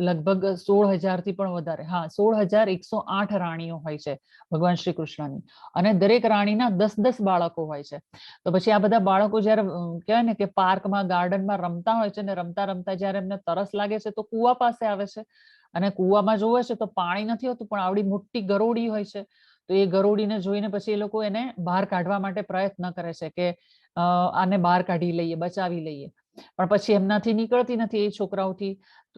લગભગ 16,000 થી પણ વધારે, હા 16,108 રાણીઓ હોય છે ભગવાન શ્રી કૃષ્ણની, અને દરેક રાણીના 10-10 બાળકો હોય છે. તો પછી આ બધા બાળકો જયારે કહેવાય ને કે પાર્કમાં, ગાર્ડનમાં રમતા હોય છે ને રમતા રમતા જયારે એમને તરસ લાગે છે તો કુવા પાસે આવે છે, અને કુવામાં જોવે છે તો પાણી નથી હોતું પણ આવડી મોટી ગરોળી હોય છે. તો એ ગરોળીને જોઈને પછી એ લોકો એને બહાર કાઢવા માટે પ્રયત્ન કરે છે કે આને બહાર કાઢી લઈએ, બચાવી લઈએ, પણ પછી એમનાથી નીકળતી નથી, એ છોકરાઓથી,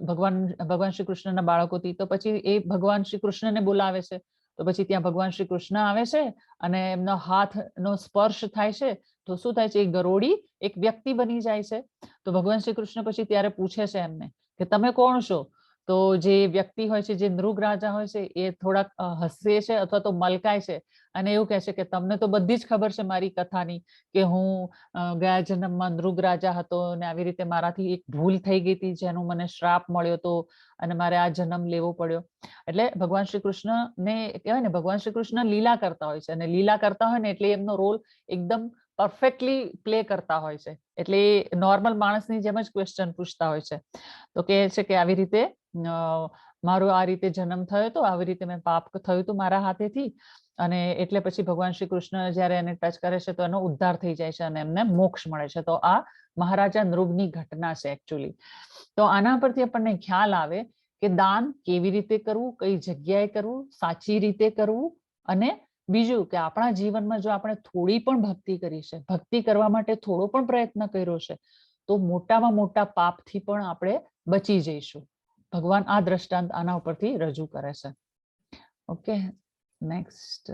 ભગવાન શ્રી કૃષ્ણના બાળકોથી. તો પછી એ ભગવાન શ્રી કૃષ્ણને બોલાવે છે. તો પછી ત્યાં ભગવાન શ્રી કૃષ્ણ આવે છે અને એમનો હાથનો સ્પર્શ થાય છે. તો શું થાય છે, એ ગરોળી એક વ્યક્તિ બની જાય છે. તો ભગવાન શ્રી કૃષ્ણ પછી ત્યારે પૂછે છે એમને કે તમે કોણ છો? તો જે વ્યક્તિ હોય છે, જે નૃગ રાજા હોય છે, એ થોડાક હસે છે અથવા તો મલકાય છે અને એવું કહે છે કે તમને તો બધી જ ખબર છે મારી કથાની, કે હું ગયા જન્મમાં નૃગ રાજા હતો અને આવી રીતે મારાથી એક ભૂલ થઈ ગઈ હતી જેનું મને શ્રાપ મળ્યો હતો અને મારે આ જન્મ લેવો પડ્યો. એટલે ભગવાન શ્રી કૃષ્ણ ને કહેવાય ને, ભગવાન શ્રી કૃષ્ણ લીલા કરતા હોય છે, અને લીલા કરતા હોય ને એટલે એમનો રોલ એકદમ પરફેક્ટલી પ્લે કરતા હોય છે. એટલે એ નોર્મલ માણસની જેમ જ ક્વેશ્ચન પૂછતા હોય છે. તો કહે છે કે આવી રીતે મારો આ રીતે જન્મ થયો હતો, આવી રીતે મેં પાપ થયું હતું મારા હાથેથી, અને એટલે પછી ભગવાન શ્રી કૃષ્ણ જયારે એને ટચ કરે છે તો એનો ઉદ્ધાર થઈ જાય છે અને એમને મોક્ષ મળે છે. તો આ મહારાજા નૃગની ઘટના છે એકચ્યુઅલી. તો આના પરથી આપણને ખ્યાલ આવે કે દાન કેવી રીતે કરવું, કઈ જગ્યાએ કરવું, સાચી રીતે કરવું, અને બીજું કે આપણા જીવનમાં જો આપણે થોડી પણ ભક્તિ કરી છે, ભક્તિ કરવા માટે થોડો પણ પ્રયત્ન કર્યો છે, તો મોટામાં મોટા પાપથી પણ આપણે બચી જઈશું. ભગવાન આ દ્રષ્ટાંત આના ઉપરથી રજૂ કરે છે. Okay, next.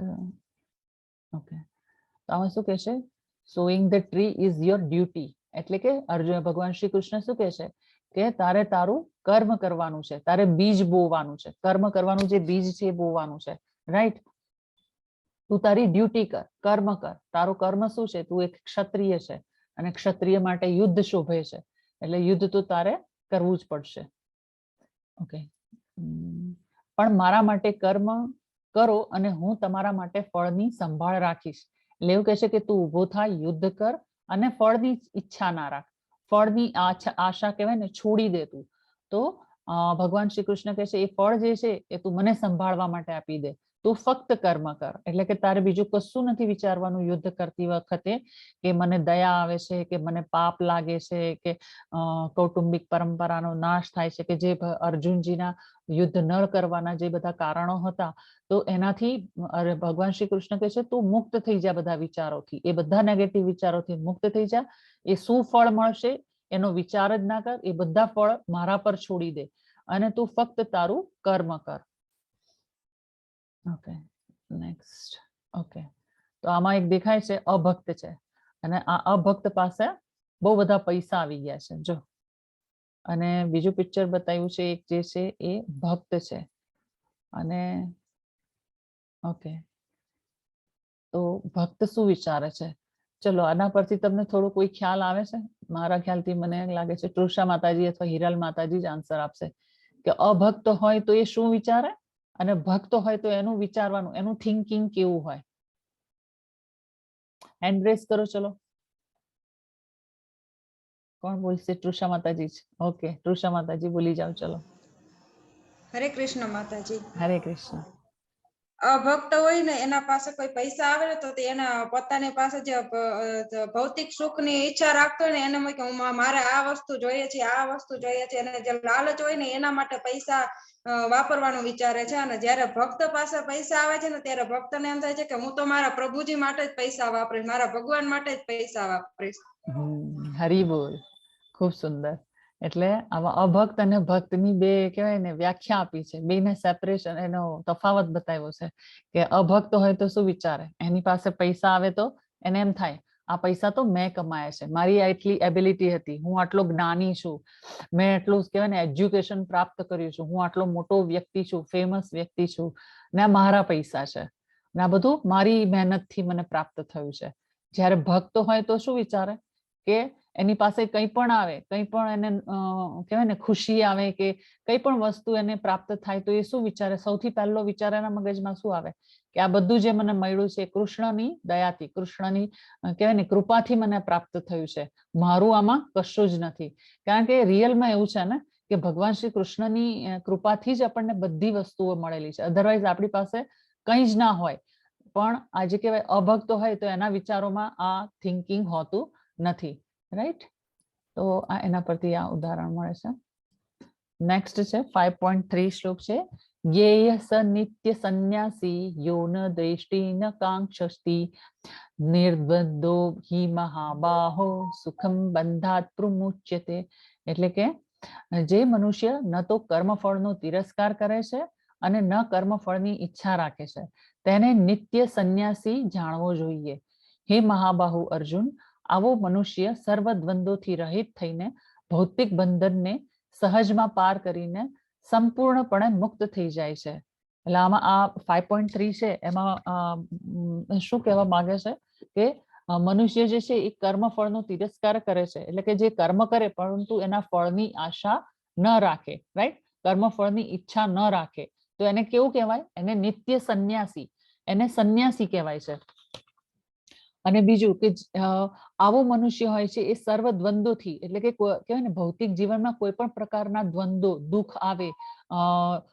ઓકે, તો આમાં શું કહે છે, sewing the tree is your duty. એટલે કે અર્જુન, ભગવાન શ્રી કૃષ્ણ શું કહે છે કે તારે તારું કર્મ કરવાનું છે, તારે બીજ બોવાનું છે, કર્મ કરવાનું, જે બીજ છે એ બોવાનું છે, રાઈટ? તું તારી ડ્યુટી કર, કર્મ કર. તારું કર્મ શું છે? તું એક ક્ષત્રિય છે અને ક્ષત્રિય માટે યુદ્ધ શોભે છે, એટલે યુદ્ધ તો તારે કરવું જ પડશે. ઓકે, પણ મારા માટે કર્મ કરો અને હું તમારા માટે ફળની સંભાળ રાખીશ. એટલે એવું કહે છે કે તું ઉભો થાય, યુદ્ધ કર અને ફળની ઈચ્છા ના રાખ, ફળની આશા કહેવાય ને, છોડી દે તું. તો ભગવાન શ્રી કૃષ્ણ કહે છે એ ફળ જે છે એ તું મને સંભાળવા માટે આપી દે, તું ફક્ત કર્મ કર. એટલે કે તારે બીજું કશું નથી વિચારવાનું યુદ્ધ કરતી વખતે, કે મને દયા આવે છે, કે મને પાપ લાગે છે, કે કૌટુંબિક પરંપરાનો નાશ થાય છે, કે જે અર્જુનજીના યુદ્ધ ન કરવાના જે બધા કારણો હતા, તો એનાથી ભગવાન શ્રી કૃષ્ણ કહે છે તું મુક્ત થઈ જા બધા વિચારોથી, એ બધા નેગેટિવ વિચારોથી મુક્ત થઈ જા. એ શું ફળ મળશે એનો વિચાર જ ના કર, એ બધા ફળ મારા પર છોડી દે અને તું ફક્ત તારું કર્મ કર. Okay, next. ઓકે, તો આમાં એક દેખાય છે અભક્ત છે, અને આ અભક્ત પાસે બહુ બધા પૈસા આવી ગયા છે જો, અને બીજું પિક્ચર બતાવ્યું છે એક જે છે એ ભક્ત છે. અને ઓકે, તો ભક્ત શું વિચારે છે, ચલો આના પરથી તમને થોડો કોઈ ખ્યાલ આવે છે? મારા ખ્યાલથી મને લાગે છે તૃષા માતાજી અથવા હિરાલ માતાજી જ આન્સર આપશે કે અભક્ત હોય તો એ શું વિચારે અને ભક્ત હોય તો એનું વિચારવાનું, એનું થિંકિંગ કેવું હોય. હેન્ડ રેઝ કરો, ચલો. કોણ બોલશે? તૃષા માતાજી જ. ઓકે, તૃષા માતાજી બોલી જાઓ, ચલો. હરે કૃષ્ણ માતાજી. હરે કૃષ્ણ. અભક્ત હોય ને એના પાસે કોઈ પૈસા આવે ને તો તે એના પોતાની પાસે જે ભૌતિક સુખની ઈચ્છા રાખતો હોય ને એને કે મારે આ વસ્તુ જોઈએ છે, આ વસ્તુ જોઈએ છે, અને જે લાલચ હોય ને એના માટે પૈસા વાપરવાનું વિચારે છે. અને જ્યારે ભક્ત પાસે પૈસા આવે છે ને ત્યારે ભક્તને એમ થાય છે કે હું તો મારા પ્રભુજી માટે જ પૈસા વાપરીશ, મારા ભગવાન માટે જ પૈસા વાપરીશ. હરી બોલ, ખૂબ સુંદર. એટલે આવા અભક્ત અને ભક્તની બે કહેવાય ને વ્યાખ્યા આપી છે, બેને સેપરેશન, એનો તફાવત બતાવ્યો છે કે અભક્ત હોય તો શું વિચારે, એની પાસે પૈસા આવે તો એને એમ થાય આ પૈસા તો મેં કમાયા છે, મારી આટલી એબિલિટી હતી, હું આટલો જ્ઞાની છું, મેં એટલું કહેવાય ને એજ્યુકેશન પ્રાપ્ત કર્યું છું, હું આટલો મોટો વ્યક્તિ છું, ફેમસ વ્યક્તિ છું, ને મારા પૈસા છે, ને આ બધું મારી મહેનતથી મને પ્રાપ્ત થયું છે. જ્યારે ભક્ત હોય તો શું વિચારે કે એની પાસે કંઈ પણ આવે, કંઈ પણ એને કહેવાય ને ખુશી આવે કે કંઈ પણ વસ્તુ એને પ્રાપ્ત થાય તો એ શું વિચારે? સૌથી પહેલો વિચાર એના મગજમાં શું આવે કે આ બધું જે મને મળ્યું છે કૃષ્ણની દયાથી, કૃષ્ણની કહેવાય ને કૃપાથી મને પ્રાપ્ત થયું છે, મારું આમાં કશું જ નથી. કારણ કે રિયલમાં એવું છે ને કે ભગવાન શ્રી કૃષ્ણની કૃપાથી જ આપણને બધી વસ્તુઓ મળેલી છે. અધરવાઇઝ આપણી પાસે કંઈ જ ના હોય. પણ આજે કહેવાય અભક્તો હોય તો એના વિચારોમાં આ થિંકિંગ હોતું નથી, રાઈટ? તો આ એના પરથી આ ઉદાહરણ મળે છે. નેક્સ્ટ છે 5.3 શ્લોક છે, જ્ઞેય સ નિત્ય સંન્યાસી યો ન દ્વેષ્ટિ ન કાંક્ષતિ નિર્બંધો હિ મહાબાહો સુખમ બંધાત પ્રમુચ્યતે. એટલે કે જે મનુષ્ય ન તો કર્મફળનો તિરસ્કાર કરે છે અને ન કર્મફળની ઈચ્છા રાખે છે તેને નિત્ય સંન્યાસી જાણવો જોઈએ. હે મહાબાહુ અર્જુન, આવો મનુષ્ય સર્વ દ્વંદ્વોથી રહિત થઈને ભૌતિક બંધનને સહજમાં પાર કરીને સંપૂર્ણપણે મુક્ત થઈ જાય છે. એટલે આમાં આ 5.3 છે એમાં શું કહેવા માંગે છે કે મનુષ્ય જે છે એ કર્મફળનો તિરસ્કાર કરે છે, એટલે કે જે કર્મ કરે પરંતુ એના ફળની આશા ન રાખે, રાઈટ? કર્મફળની ઈચ્છા ન રાખે તો એને કેવું કહેવાય? એને નિત્ય સંન્યાસી, એને સંન્યાસી કહેવાય છે. અને બીજું કે આવો મનુષ્ય હોય છે એ સર્વ દ્વંદ્વોથી, એટલે કે કહેવાય ને ભૌતિક જીવનમાં કોઈ પણ પ્રકારના દ્વંદ્વો, દુઃખ આવે,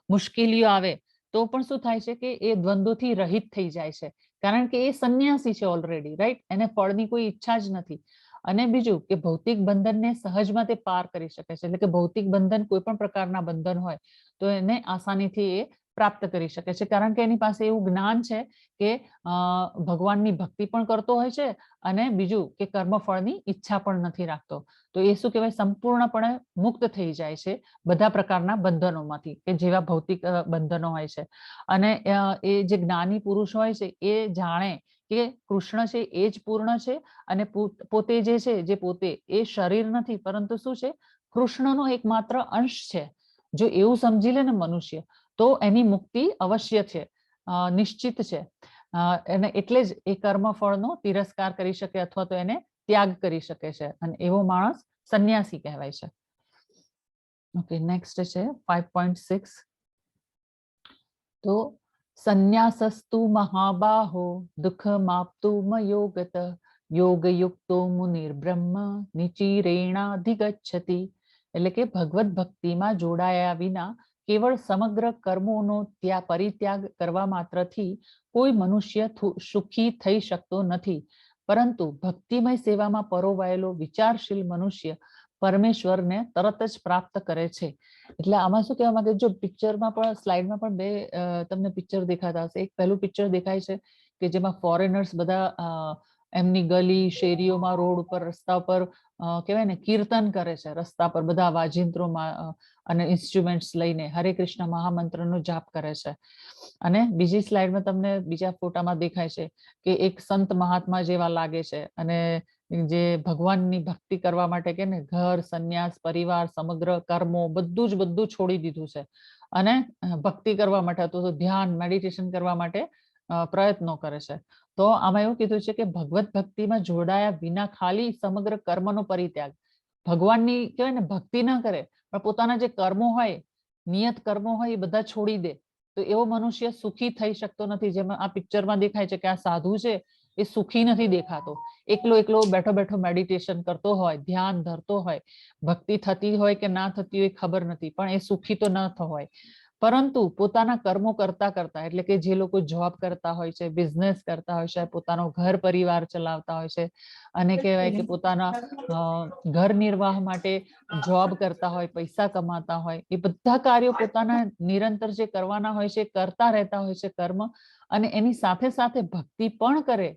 મુશ્કેલીઓ આવે તો પણ શું થાય છે કે એ દ્વંદ્વોથી રહિત થઈ જાય છે, કારણ કે એ સંન્યાસી છે ઓલરેડી, રાઈટ? એને ફળની કોઈ ઈચ્છા જ નથી. અને બીજું કે ભૌતિક બંધનને સહજમાં તે પાર કરી શકે છે, એટલે કે ભૌતિક બંધન કોઈ પણ પ્રકારના બંધન હોય તો એને આસાનીથી એ પ્રાપ્ત કરી શકે છે, કારણ કે એની પાસે એવું જ્ઞાન છે કે ભગવાનની ભક્તિ પણ કરતો હોય છે અને બીજું કે કર્મફળની ઈચ્છા પણ નથી રાખતો. તો એ શું કહેવાય? સંપૂર્ણપણે મુક્ત થઈ જાય છે બધા પ્રકારના બંધનોમાંથી, કે જેવા ભૌતિક બંધનો હોય છે. અને એ જે જ્ઞાની પુરુષ હોય છે એ જાણે કે કૃષ્ણ છે એ જ પૂર્ણ છે અને પોતે જે છે, જે પોતે એ શરીર નથી પરંતુ શું છે? કૃષ્ણનો એકમાત્ર અંશ છે. જો એવું સમજી લે ને મનુષ્ય તો એની મુક્તિ અવશ્ય છે, નિશ્ચિત છે. એને એટલે જ એ કર્મફળનો તિરસ્કાર કરી શકે અથવા તો એને ત્યાગ કરી શકે છે, અને એવો માણસ સંન્યાસી કહેવાય છે. ઓકે, નેક્સ્ટ છે 5.6. તો સંન્યાસસ્તુ મહાબાહો દુઃખમાપ્તુમ યોગત યોગયુક્તો મુનિર્બ્રહ્મ નિચિરેણાધિગચ્છતિ. એટલે કે ભગવત ભક્તિમાં જોડાયા વિના કેવળ સમગ્ર કર્મોનો પરિત્યાગ કરવા માત્રથી કોઈ મનુષ્ય સુખી થઈ શકતો નથી, પરંતુ ભક્તિમય સેવામાં પરોવાયેલો વિચારશીલ મનુષ્ય પરમેશ્વરને તરત જ પ્રાપ્ત કરે છે. એટલે આમાં શું કહેવા માંગે? જો પિક્ચરમાં પણ, સ્લાઇડમાં પણ બે તમને પિક્ચર દેખાતા હશે. એક પહેલું પિક્ચર દેખાય છે કે જેમાં ફોરેનર્સ બધા એમની ગલી શેરીઓમાં, રોડ ઉપર, રસ્તા ઉપર કહેવાય ને કીર્તન કરે છે, રસ્તા પર બધા વાજિંત્રોમાં અને ઇન્સ્ટ્રુમેન્ટ્સ લઈને હરે કૃષ્ણ મહામંત્રનો જાપ કરે છે. અને બીજી સ્લાઇડમાં તમને બીજા ફોટામાં દેખાય છે કે એક સંત મહાત્મા જેવા લાગે છે અને જે ભગવાનની ભક્તિ કરવા માટે કે ને ઘર, સંન્યાસ, પરિવાર, સમગ્ર કર્મો બધું છોડી દીધું છે અને ભક્તિ કરવા માટે, તો ધ્યાન, મેડિટેશન કરવા માટે પ્રયત્નો કરે છે. તો આમાં એવું કીધું છે કે ભગવત ભક્તિમાં જોડાયા વિના ખાલી સમગ્ર કર્મનો પરિત્યાગ, ભગવાનની કહેવાય ને ભક્તિ ના કરે પણ પોતાના જે કર્મો હોય, નિયત કર્મો હોય એ બધા છોડી દે તો એવો મનુષ્ય સુખી થઈ શકતો નથી. જેમાં આ પિક્ચરમાં દેખાય છે કે આ સાધુ છે એ સુખી નથી દેખાતો, એકલો બેઠો બેઠો મેડિટેશન કરતો હોય, ધ્યાન ધરતો હોય, ભક્તિ થતી હોય કે ના થતી હોય ખબર નથી, પણ એ સુખી તો ન હોય. પરંતુ પોતાના કર્મો કરતા કરતા, એટલે કે જે લોકો જોબ કરતા હોય છે, બિઝનેસ કરતા હોય છે, પોતાનો ઘર પરિવાર ચલાવતા હોય છે અને કહેવાય કે પોતાના ઘર નિર્વાહ માટે જોબ કરતા હોય, પૈસા કમાતા હોય, એ બધા કાર્યો પોતાના નિરંતર જે કરવાના હોય છે કરતા રહેતા હોય છે કર્મ, અને એની સાથે સાથે ભક્તિ પણ કરે,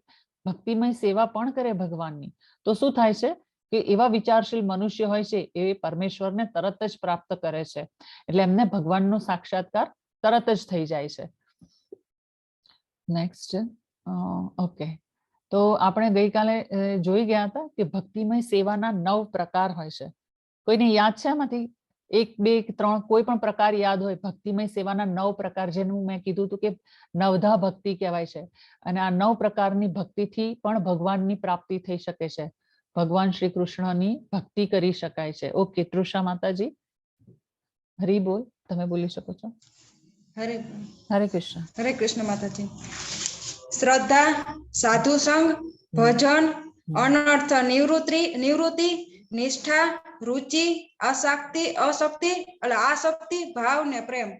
ભક્તિમય સેવા પણ કરે ભગવાનની, તો શું થાય છે કે એવા વિચારશીલ મનુષ્ય હોય છે એ પરમેશ્વરને તરત જ પ્રાપ્ત કરે છે. એટલે એમને ભગવાનનો સાક્ષાત્કાર તરત જ થઈ જાય છે. નેક્સ્ટ, ઓકે, તો આપણે ગઈકાલે જોઈ ગયા હતા કે ભક્તિમય સેવાના 9 પ્રકાર હોય છે. કોઈને યાદ છે આમાંથી 1, 2, 3 કોઈ પણ પ્રકાર યાદ હોય? ભક્તિમય સેવાના 9 પ્રકાર, જેનું મેં કીધું હતું કે નવધા ભક્તિ કહેવાય છે, અને આ 9 પ્રકારની ભક્તિથી પણ ભગવાનની પ્રાપ્તિ થઈ શકે છે. ભગવાન શ્રી કૃષ્ણની ભક્તિ કરી શકાય છે. ઓકે, તૃષા માતાજી, હરી બોલ, તમે બોલી શકો છો. હરે હરે કૃષ્ણ. હરે કૃષ્ણ માતાજી. શ્રદ્ધા, સાધુ સંગ, ભજન, અનર્થ નિવૃત્તિ, નિષ્ઠા, રુચિ, આસક્તિ આસક્તિ, ભાવ ને પ્રેમ.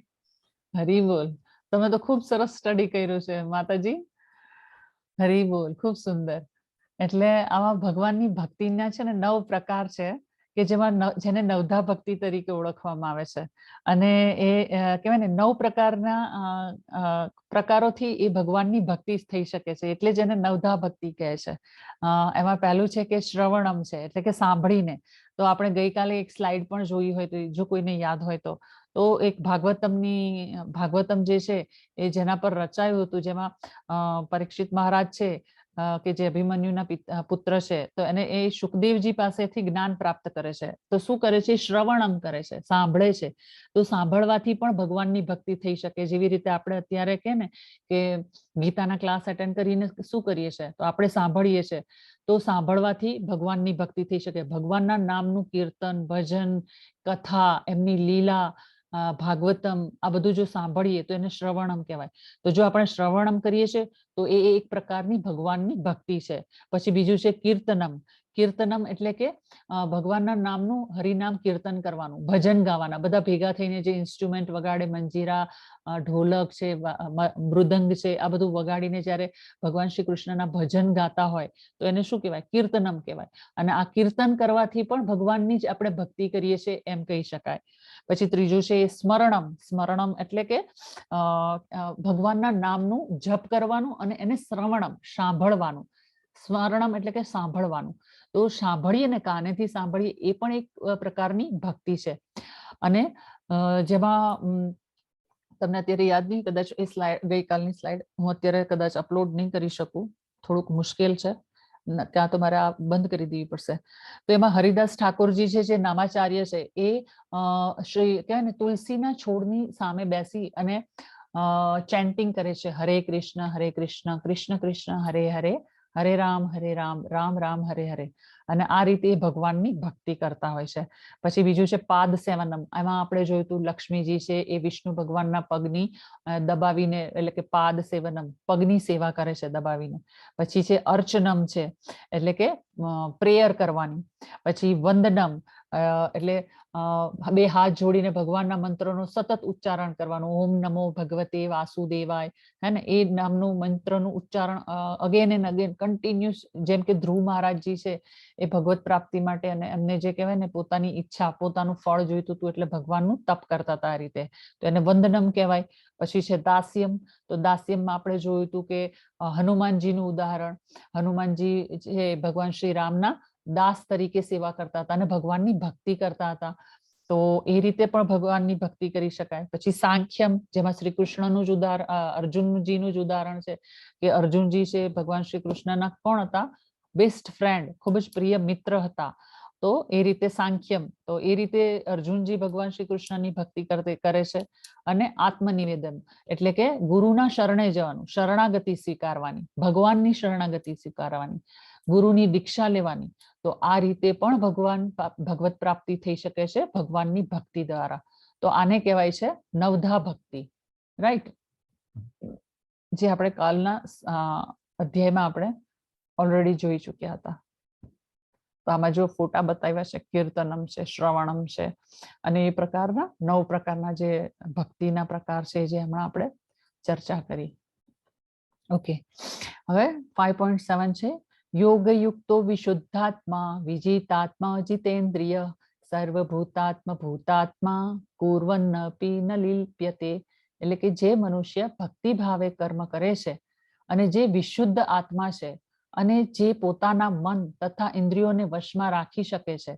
હરી બોલ, તમે તો ખૂબ સરસ સ્ટડી કર્યું છે માતાજી. હરી બોલ, ખૂબ સુંદર. એટલે આમાં ભગવાનની ભક્તિના છે ને 9 પ્રકાર છે કે જેમાં જેને નવધા ભક્તિ તરીકે ઓળખવામાં આવે છે. અને એ કહેવાય ને 9 પ્રકારના પ્રકારોથી એ ભગવાનની ભક્તિ થઈ શકે છે, એટલે જેને નવધા ભક્તિ કહે છે. એમાં પહેલું છે કે શ્રવણમ છે, એટલે કે સાંભળીને. તો આપણે ગઈકાલે એક સ્લાઇડ પણ જોઈ હોય તો જો કોઈને યાદ હોય તો એક ભાગવતમ જે છે એ જેના પર રચાયું હતું, જેમાં પરીક્ષિત મહારાજ છે કે જે અભિમન્યુના પુત્ર છે, તો એને એ સુખદેવજી પાસેથી જ્ઞાન પ્રાપ્ત કરે છે. તો શું કરે છે? શ્રવણમ કરે છે, સાંભળે છે. તો સાંભળવાથી પણ ભગવાનની ભક્તિ થઈ શકે. જેવી રીતે આપણે અત્યારે કે ને કે ગીતાના ક્લાસ અટેન્ડ કરીને શું કરીએ છીએ? તો આપણે સાંભળીએ છીએ. તો સાંભળવાથી ભગવાનની ભક્તિ થઈ શકે. ભગવાનના નામનું કીર્તન, ભજન, કથા, એમની લીલા, ભાગવતમ, આ બધું જો સાંભળીએ તો એને શ્રવણમ કહેવાય. તો જો આપણે શ્રવણમ કરીએ છીએ તો એ એક પ્રકારની ભગવાનની ભક્તિ છે. પછી બીજું છે કીર્તનમ. કીર્તનમ એટલે કે ભગવાનના નામનું હરિનામ કીર્તન કરવાનું, ભજન ગાવાના, બધા ભેગા થઈને જે ઇન્સ્ટ્રુમેન્ટ વગાડે, મંજીરા, ઢોલક છે, મૃદંગ છે, આ બધું વગાડીને જ્યારે ભગવાન શ્રી કૃષ્ણના ભજન ગાતા હોય તો એને શું કહેવાય? કીર્તનમ કહેવાય. અને આ કીર્તન કરવાથી પણ ભગવાનની જ આપણે ભક્તિ કરીએ છીએ એમ કહી શકાય. પછી ત્રીજું છે સ્મરણમ. સ્મરણમ એટલે કે ભગવાનના નામનું જપ કરવાનું અને એને શ્રવણમ, સાંભળવાનું. સ્મરણમ એટલે કે સાંભળવાનું. તો સાંભળીએ ને, કાનેથી સાંભળીએ, એ પણ એક પ્રકારની ભક્તિ છે. અને જેમાં તમને અત્યારે યાદ નહીં, કદાચ એ સ્લાઇડ, ગઈકાલની સ્લાઇડ હું અત્યારે કદાચ અપલોડ નહીં કરી શકું, થોડુંક મુશ્કેલ છે, ત્યાં તો મારે આ બંધ કરી દેવી પડશે. તો એમાં હરિદાસ ઠાકોરજી છે, જે નામાચાર્ય છે, એ શ્રી કહેવાય ને તુલસીના છોડની સામે બેસી અને ચેન્ટિંગ કરે છે, હરે કૃષ્ણ કૃષ્ણ કૃષ્ણ હરે હરે, હરે રામ રામ રામ હરે હરે. અને આ રીતે ભગવાનની ભક્તિ કરતા હોય છે. પછી બીજું છે પાદ સેવનમ. એમાં આપણે જોયું હતું લક્ષ્મીજી છે એ વિષ્ણુ ભગવાનના પગની દબાવીને, એટલે કે પાદ સેવનમ, પગની સેવા કરે છે દબાવીને. પછી છે અર્ચનમ છે, એટલે કે પ્રેયર કરવાની. પછી વંદનમ એટલે બે હાથ જોડીને ભગવાનના મંત્રનું સતત ઉચ્ચારણ કરવાનું, ઓમ નમો ભગવતે વાસુદેવાય, હે ને, એ નામનું મંત્રનું ઉચ્ચારણ અગેન એન્ડ અગેન કન્ટિન્યુઅસ. જેમ કે ધ્રુવ મહારાજજી છે, એ ભગવત પ્રાપ્તિ માટે અને એમને જે કહેવાય ને પોતાની ઈચ્છા, પોતાનું ફળ જોઈતું હતું એટલે ભગવાનનું તપ કરતા હતા આ રીતે, તો એને વંદનમ કહેવાય. પછી છે દાસ્યમ. તો દાસ્યમમાં આપણે જોયું હતું કે હનુમાનજીનું ઉદાહરણ. હનુમાનજી છે ભગવાન શ્રી રામના દાસ તરીકે સેવા કરતા હતા અને ભગવાનની ભક્તિ કરતા હતા. તો એ રીતે પણ ભગવાનની ભક્તિ કરી શકાય. પછી સાંખ્યમ, જેમાં શ્રી કૃષ્ણનું જ ઉદાહરણ, અર્જુનજીનું જ ઉદાહરણ છે કે અર્જુનજી છે ભગવાન શ્રી કૃષ્ણના કોણ હતા? બેસ્ટ ફ્રેન્ડ, ખૂબ જ પ્રિય મિત્ર હતા. તો એ રીતે સાંખ્યમ, તો એ રીતે અર્જુનજી ભગવાન શ્રી કૃષ્ણની ભક્તિ કરે છે. અને આત્મનિવેદન એટલે કે ગુરુના શરણે જવાનું, શરણાગતિ સ્વીકારવાની, ભગવાનની શરણાગતિ સ્વીકારવાની, ગુરુની દીક્ષા લેવાની. તો આ રીતે પણ ભગવત પ્રાપ્તિ થઈ શકે છે ભગવાનની ભક્તિ દ્વારા. તો આને કહેવાય છે નવધા ભક્તિ, રાઈટ? જે આપણે કાલના અધ્યાયમાં આપણે ઓલરેડી જોઈ ચુક્યા હતા. તો આમાં જો ફોટા બતાવ્યા છે, કીર્તનમ છે, શ્રવણમ છે, અને એ પ્રકારના 9 પ્રકારના જે ભક્તિના પ્રકાર છે જે હમણાં આપણે ચર્ચા કરી. ઓકે, હવે 5.7 છે યોગયુક્તો વિશુદ્ધાત્મા વિજિતાત્મા જીતેન્દ્રિય સર્વભૂતાત્મ ભૂતાત્મા કુર્વન્નપી ન લિપ્યતે. એટલે કે જે મનુષ્ય ભક્તિ ભાવે કર્મ કરે છે અને જે વિશુદ્ધ આત્મા છે અને જે પોતાના મન તથા ઇન્દ્રિયોને વશમાં રાખી શકે છે,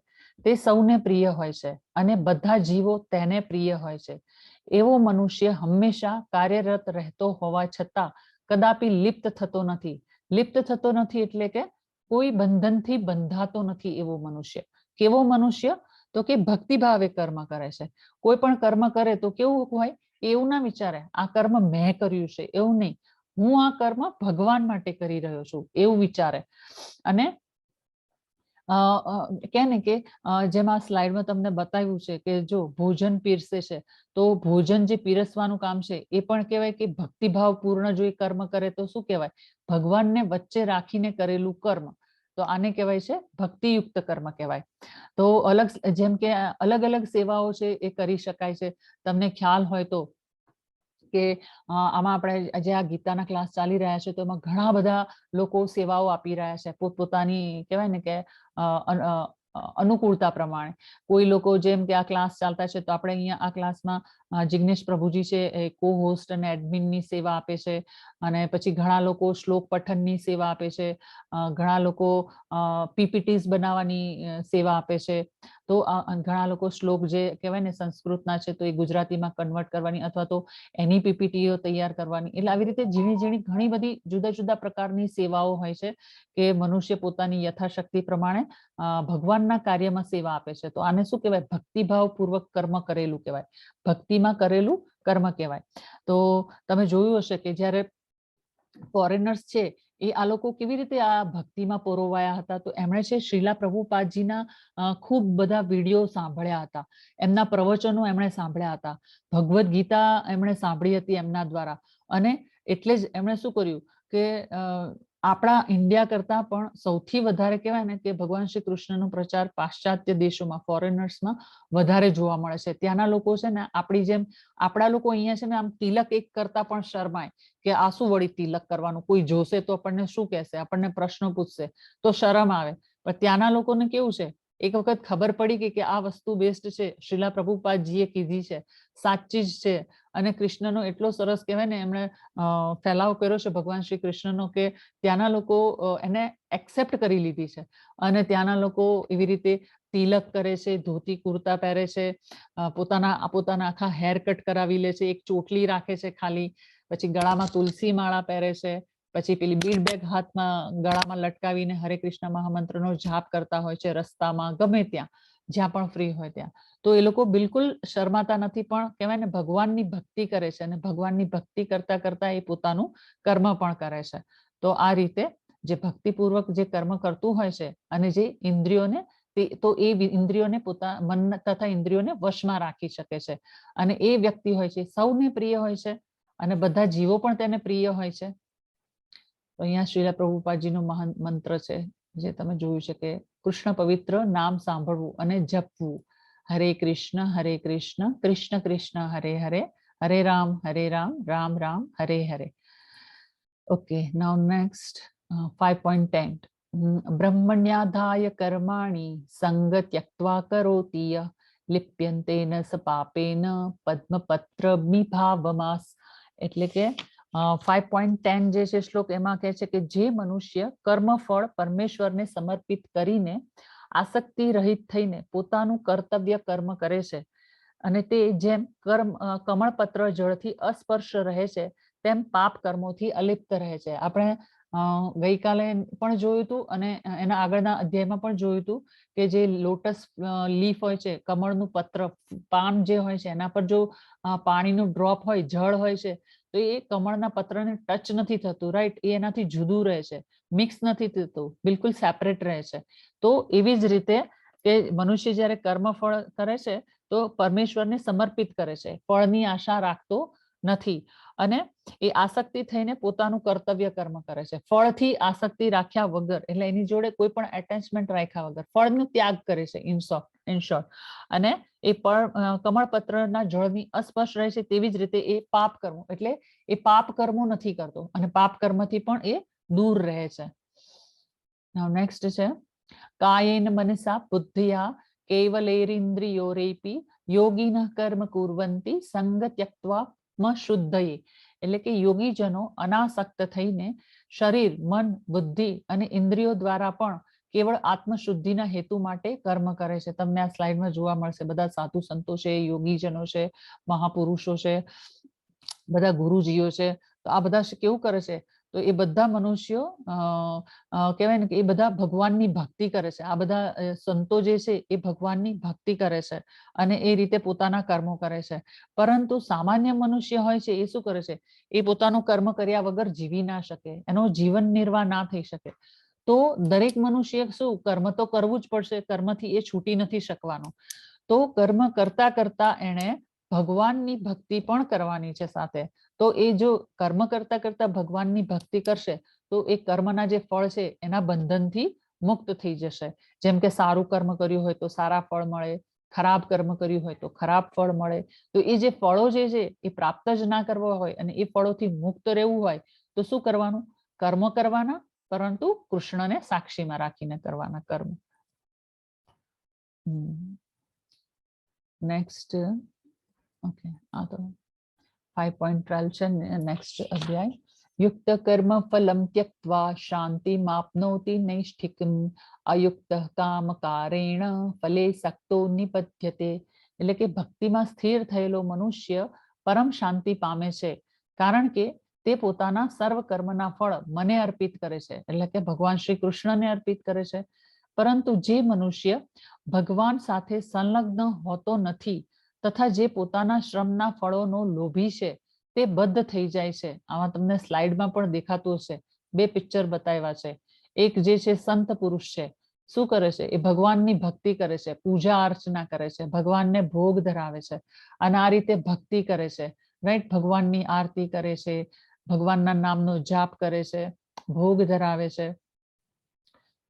તે સૌને પ્રિય હોય છે અને બધા જીવો તેને પ્રિય હોય છે. એવો મનુષ્ય હંમેશા કાર્યરત રહેતો હોવા છતાં કદાપી લિપ્ત થતો નથી. લિપ્ત થતો નથી એટલે કે કોઈ બંધનથી બંધાતો નથી એવો મનુષ્ય. કેવો મનુષ્ય? તો કે ભક્તિ ભાવે કર્મ કરે છે. કોઈ પણ કર્મ કરે તો કેવું હોય? એવું ના વિચારે આ કર્મ મેં કર્યું છે, એવું નહીં. હું આ કર્મ ભગવાન માટે કરી રહ્યો છું એવું વિચારે. અને કે ને કે જેમ આ સ્લાઇડમાં તમને બતાવ્યું છે કે જો ભોજન પીરસે છે તો ભોજન જે પીરસવાનું કામ છે એ પણ કહેવાય કે ભક્તિભાવ પૂર્ણ જો એ કર્મ કરે તો શું કહેવાય? ભગવાનને વચ્ચે રાખીને કરેલું કર્મ. તો આને કહેવાય છે ભક્તિયુક્ત કર્મ કહેવાય. તો જેમ કે અલગ અલગ સેવાઓ છે એ કરી શકાય છે. તમને ખ્યાલ હોય તો કે આમાં આપણે જે આ ગીતાના ક્લાસ ચાલી રહ્યા છે તો એમાં ઘણા બધા લોકો સેવાઓ આપી રહ્યા છે પોતપોતાની કહેવાય ને કે અનુકૂળતા પ્રમાણે. કોઈ લોકો જેમ કે આ ક્લાસ ચાલતા છે તો આપણે અહીંયા આ ક્લાસમાં જિગ્નેશ પ્રભુજી છે એ કો હોસ્ટ અને એડમિનની સેવા આપે છે, અને પછી ઘણા લોકો શ્લોક પઠનની સેવા આપે છે, ઘણા લોકો પીપીટીસ બનાવવાની સેવા આપે છે. તો ઘણા લોકો શ્લોક જે કહેવાય ને સંસ્કૃતના છે તો એ ગુજરાતીમાં કન્વર્ટ કરવાની અથવા તો એની પીપીટીઓ તૈયાર કરવાની. એટલે આવી રીતે ઝીણી ઝીણી ઘણી બધી જુદા જુદા પ્રકારની સેવાઓ હોય છે કે મનુષ્ય પોતાની યથાશક્તિ પ્રમાણે ભગવાનના કાર્યમાં સેવા આપે છે. તો આને શું કહેવાય? ભક્તિભાવ પૂર્વક કર્મ કરેલું કહેવાય, ભક્તિમાં કરેલું કર્મ કહેવાય. તો તમે જોયું હશે કે જ્યારે ફોરેનર્સ છે એ આ લોકો કેવી રીતે આ ભક્તિમાં પરોવાયા હતા. તો એમણે છે શ્રીલા પ્રભુપાદજીના ખૂબ બધા વિડીયો સાંભળ્યા હતા, એમના પ્રવચનો એમણે સાંભળ્યા હતા, ભગવદ્ ગીતા એમણે સાંભળી હતી એમના દ્વારા. અને એટલે જ એમણે શું કર્યું કે આપણા ઇન્ડિયા કરતા પણ સૌથી વધારે કહેવાય ને કે ભગવાન શ્રી કૃષ્ણનો પ્રચાર પાશ્ચાત્ય દેશોમાં ફોરેનર્સમાં વધારે જોવા મળે છે. ત્યાંના લોકો છે ને આપણી જેમ આપણા લોકો અહીંયા છે ને આમ તિલક એક કરતા પણ શરમાય કે આ શું વળી તિલક કરવાનું, કોઈ જોશે તો આપણને શું કહેશે, આપણને પ્રશ્નો પૂછશે તો શરમ આવે. પણ ત્યાંના લોકોને કેવું છે, એક વખત ખબર પડી કે આ વસ્તુ બેસ્ટ છે, શ્રીલા પ્રભુપાદજીએ કીધી છે, સાચી જ છે, અને કૃષ્ણનો એટલો સરસ કહેવાય ને એમણે ફેલાવો કર્યો છે ભગવાન શ્રી કૃષ્ણનો કે ત્યાંના લોકો એને એક્સેપ્ટ કરી લીધી છે. અને ત્યાંના લોકો એવી રીતે તિલક કરે છે, ધોતી કુર્તા પહેરે છે, પોતાના આખા હેર કટ કરાવી લે છે, એક ચોટલી રાખે છે ખાલી, પછી ગળામાં તુલસી માળા પહેરે છે, પછી પેલી બીડ બેગ હાથમાં ગળામાં લટકાવીને હરે કૃષ્ણ મહામંત્રનો જાપ કરતા હોય છે રસ્તામાં, ગમે ત્યાં જ્યાં પણ ફ્રી હોય ત્યાં. તો એ લોકો બિલકુલ શરમાતા નથી, પણ કહેવાય ને ભગવાનની ભક્તિ કરે છે, અને ભગવાનની ભક્તિ કરતા કરતા એ પોતાનું કર્મ પણ કરે છે. તો આ રીતે જે ભક્તિપૂર્વક જે કર્મ કરતું હોય છે અને જે ઇન્દ્રિયોને તો એ ઇન્દ્રિયોને મન તથા ઇન્દ્રિયોને વશમાં રાખી શકે છે, અને એ વ્યક્તિ હોય છે સૌને પ્રિય હોય છે અને બધા જીવો પણ તેને પ્રિય હોય છે. તો અહીંયા શ્રીલા પ્રભુપાદજીનું મહાન મંત્ર છે જે તમે જોયું છે કે કૃષ્ણ પવિત્ર નામ સાંભળવું અને જપવું. હરે કૃષ્ણ કૃષ્ણ કૃષ્ણ હરે હરે, હરે રામ રામ રામ હરે હરે. ઓકે, નાઉ નેક્સ્ટ 5.10. બ્રહ્મણ્યાધાય કર્માણિ સંગ ત્યક્ત્વા કરોતિ યઃ લિપ્યન્તેન સ પાપેન પદ્મપત્ર વિભાવમાસ. એટલે કે 5.10 જે છે શ્લોક એમાં કહે છે કે જે મનુષ્ય કર્મફળ પરમેશ્વરને સમર્પિત કરીને આસક્તિ રહિત થઈને પોતાનું કર્તવ્ય કર્મ કરે છે અને તે જેમ કમળપત્ર જળથી અસ્પર્શ રહે છે તેમ પાપ કર્મોથી અલિપ્ત રહે છે. આપણે ગઈકાલે પણ જોયું હતું અને એના આગળના અધ્યાયમાં પણ જોયું હતું કે જે લોટસ લીફ હોય છે, કમળનું પત્ર, પાન જે હોય છે એના પર જો પાણીનું ડ્રોપ હોય, જળ હોય છે, તો એ કમળના પત્રને ટચ નથી થતું, રાઈટ? એ એનાથી જુદું રહે છે, મિક્સ નથી થતું, બિલકુલ સેપરેટ રહે છે. તો એવી જ રીતે કે મનુષ્ય જ્યારે કર્મફળ કરે છે તો પરમેશ્વરને સમર્પિત કરે છે, ફળની આશા રાખતો નથી, અને એ આસક્તિ થઈને પોતાનું કર્તવ્ય કર્મ કરે છે. ફળથી આસક્તિ રાખ્યા વગર, એટલે એની જોડે કોઈ પણ એટેચમેન્ટ રાખ્યા વગર ફળનો ત્યાગ કરે છે ઇન શોર્ટ. અને એ કમળપત્રના જળની અસ્પર્શ રહે છે. તેવી જ રીતે એ પાપ કર્મો, એટલે એ પાપ કર્મો નથી કરતો અને પાપ કર્મથી પણ એ દૂર રહે છે. નેક્સ્ટ છે કાયેન મનસા બુદ્ધિયા કેવલેરિન્દ્રિયોરેપી યોગિનઃ કર્મ કુર્વન્તિ સંગ ત્યક્ત્વા શુદ્ધયે. એટલે કે યોગીજનો અનાસક્ત થઈને શરીર, મન, બુદ્ધિ અને ઇન્દ્રિયો દ્વારા પણ કેવળ આત્મશુદ્ધિના હેતુ માટે કર્મ કરે છે. તમને આ સ્લાઇડમાં જોવા મળશે, બધા સાધુ સંતો છે, યોગીજનો છે, મહાપુરુષો છે, બધા ગુરુજીઓ છે. તો આ બધા કેવું કરે છે? તો એ બધા મનુષ્યો કહેવાય ને કે એ બધા ભગવાનની ભક્તિ કરે છે. આ બધા સંતો જે છે એ ભગવાનની ભક્તિ કરે છે અને એ રીતે પોતાના કર્મો કરે છે. પરંતુ સામાન્ય મનુષ્ય હોય છે એ શું કરે છે? એ પોતાનું કર્મ કર્યા વગર જીવી ના શકે, એનો જીવન નિર્વાહ ના થઈ શકે. તો દરેક મનુષ્ય શું કર્મ તો કરવું જ પડશે, કર્મથી એ છૂટી નથી શકવાનો. તો કર્મ કરતા કરતા એને ભગવાનની ભક્તિ પણ કરવાની છે સાથે. તો એ જો કર્મ કરતા કરતા ભગવાનની ભક્તિ કરશે તો એ કર્મના જે ફળ છે એના બંધનથી મુક્ત થઈ જશે. જેમ કે સારું કર્મ કર્યું હોય તો સારા ફળ મળે, ખરાબ કર્મ કર્યું હોય તો ખરાબ ફળ મળે. તો એ જે ફળો જે છે એ પ્રાપ્ત જ ના કરવા હોય અને એ ફળોથી મુક્ત રહેવું હોય તો શું કરવાનું? કર્મ કરવાના, પરંતુ કૃષ્ણને સાક્ષીમાં રાખીને કરવાના કર્મ. નેક્સ્ટ ઓકે, આ તો 5.12 છે. નેક્સ્ટ અધ્યાય. યુક્ત કર્મ ફલમ ત્યક્ત્વા શાંતિમાપ્નોતિ નૈષ્ઠિકમ અયુક્ત કામકારેણ ફલે સક્તો નિપદ્યતે. એટલે કે ભક્તિમાં સ્થિર થયેલો મનુષ્ય પરમ શાંતિ પામે છે, કારણ કે તે પોતાના સર્વ કર્મના ફળ મને અર્પિત કરે છે, એટલે કે ભગવાન શ્રી કૃષ્ણને અર્પિત કરે છે. પરંતુ જે મનુષ્ય ભગવાન સાથે સંલગ્ન હોતો નથી તથા જે પોતાના શ્રમના ફળોનો લોભી છે તે બદ્ધ થઈ જાય છે. આમાં તમને સ્લાઇડમાં પણ દેખાતું હશે, બે પિક્ચર બતાવ્યા છે. એક જે છે સંત પુરુષ છે, શું કરે છે? એ ભગવાનની ભક્તિ કરે છે, પૂજા અર્ચના કરે છે, ભગવાનને ભોગ ધરાવે છે અને આ રીતે ભક્તિ કરે છે, રાઈટ? ભગવાનની આરતી કરે છે, ભગવાનના નામનો જાપ કરે છે, ભોગ ધરાવે છે.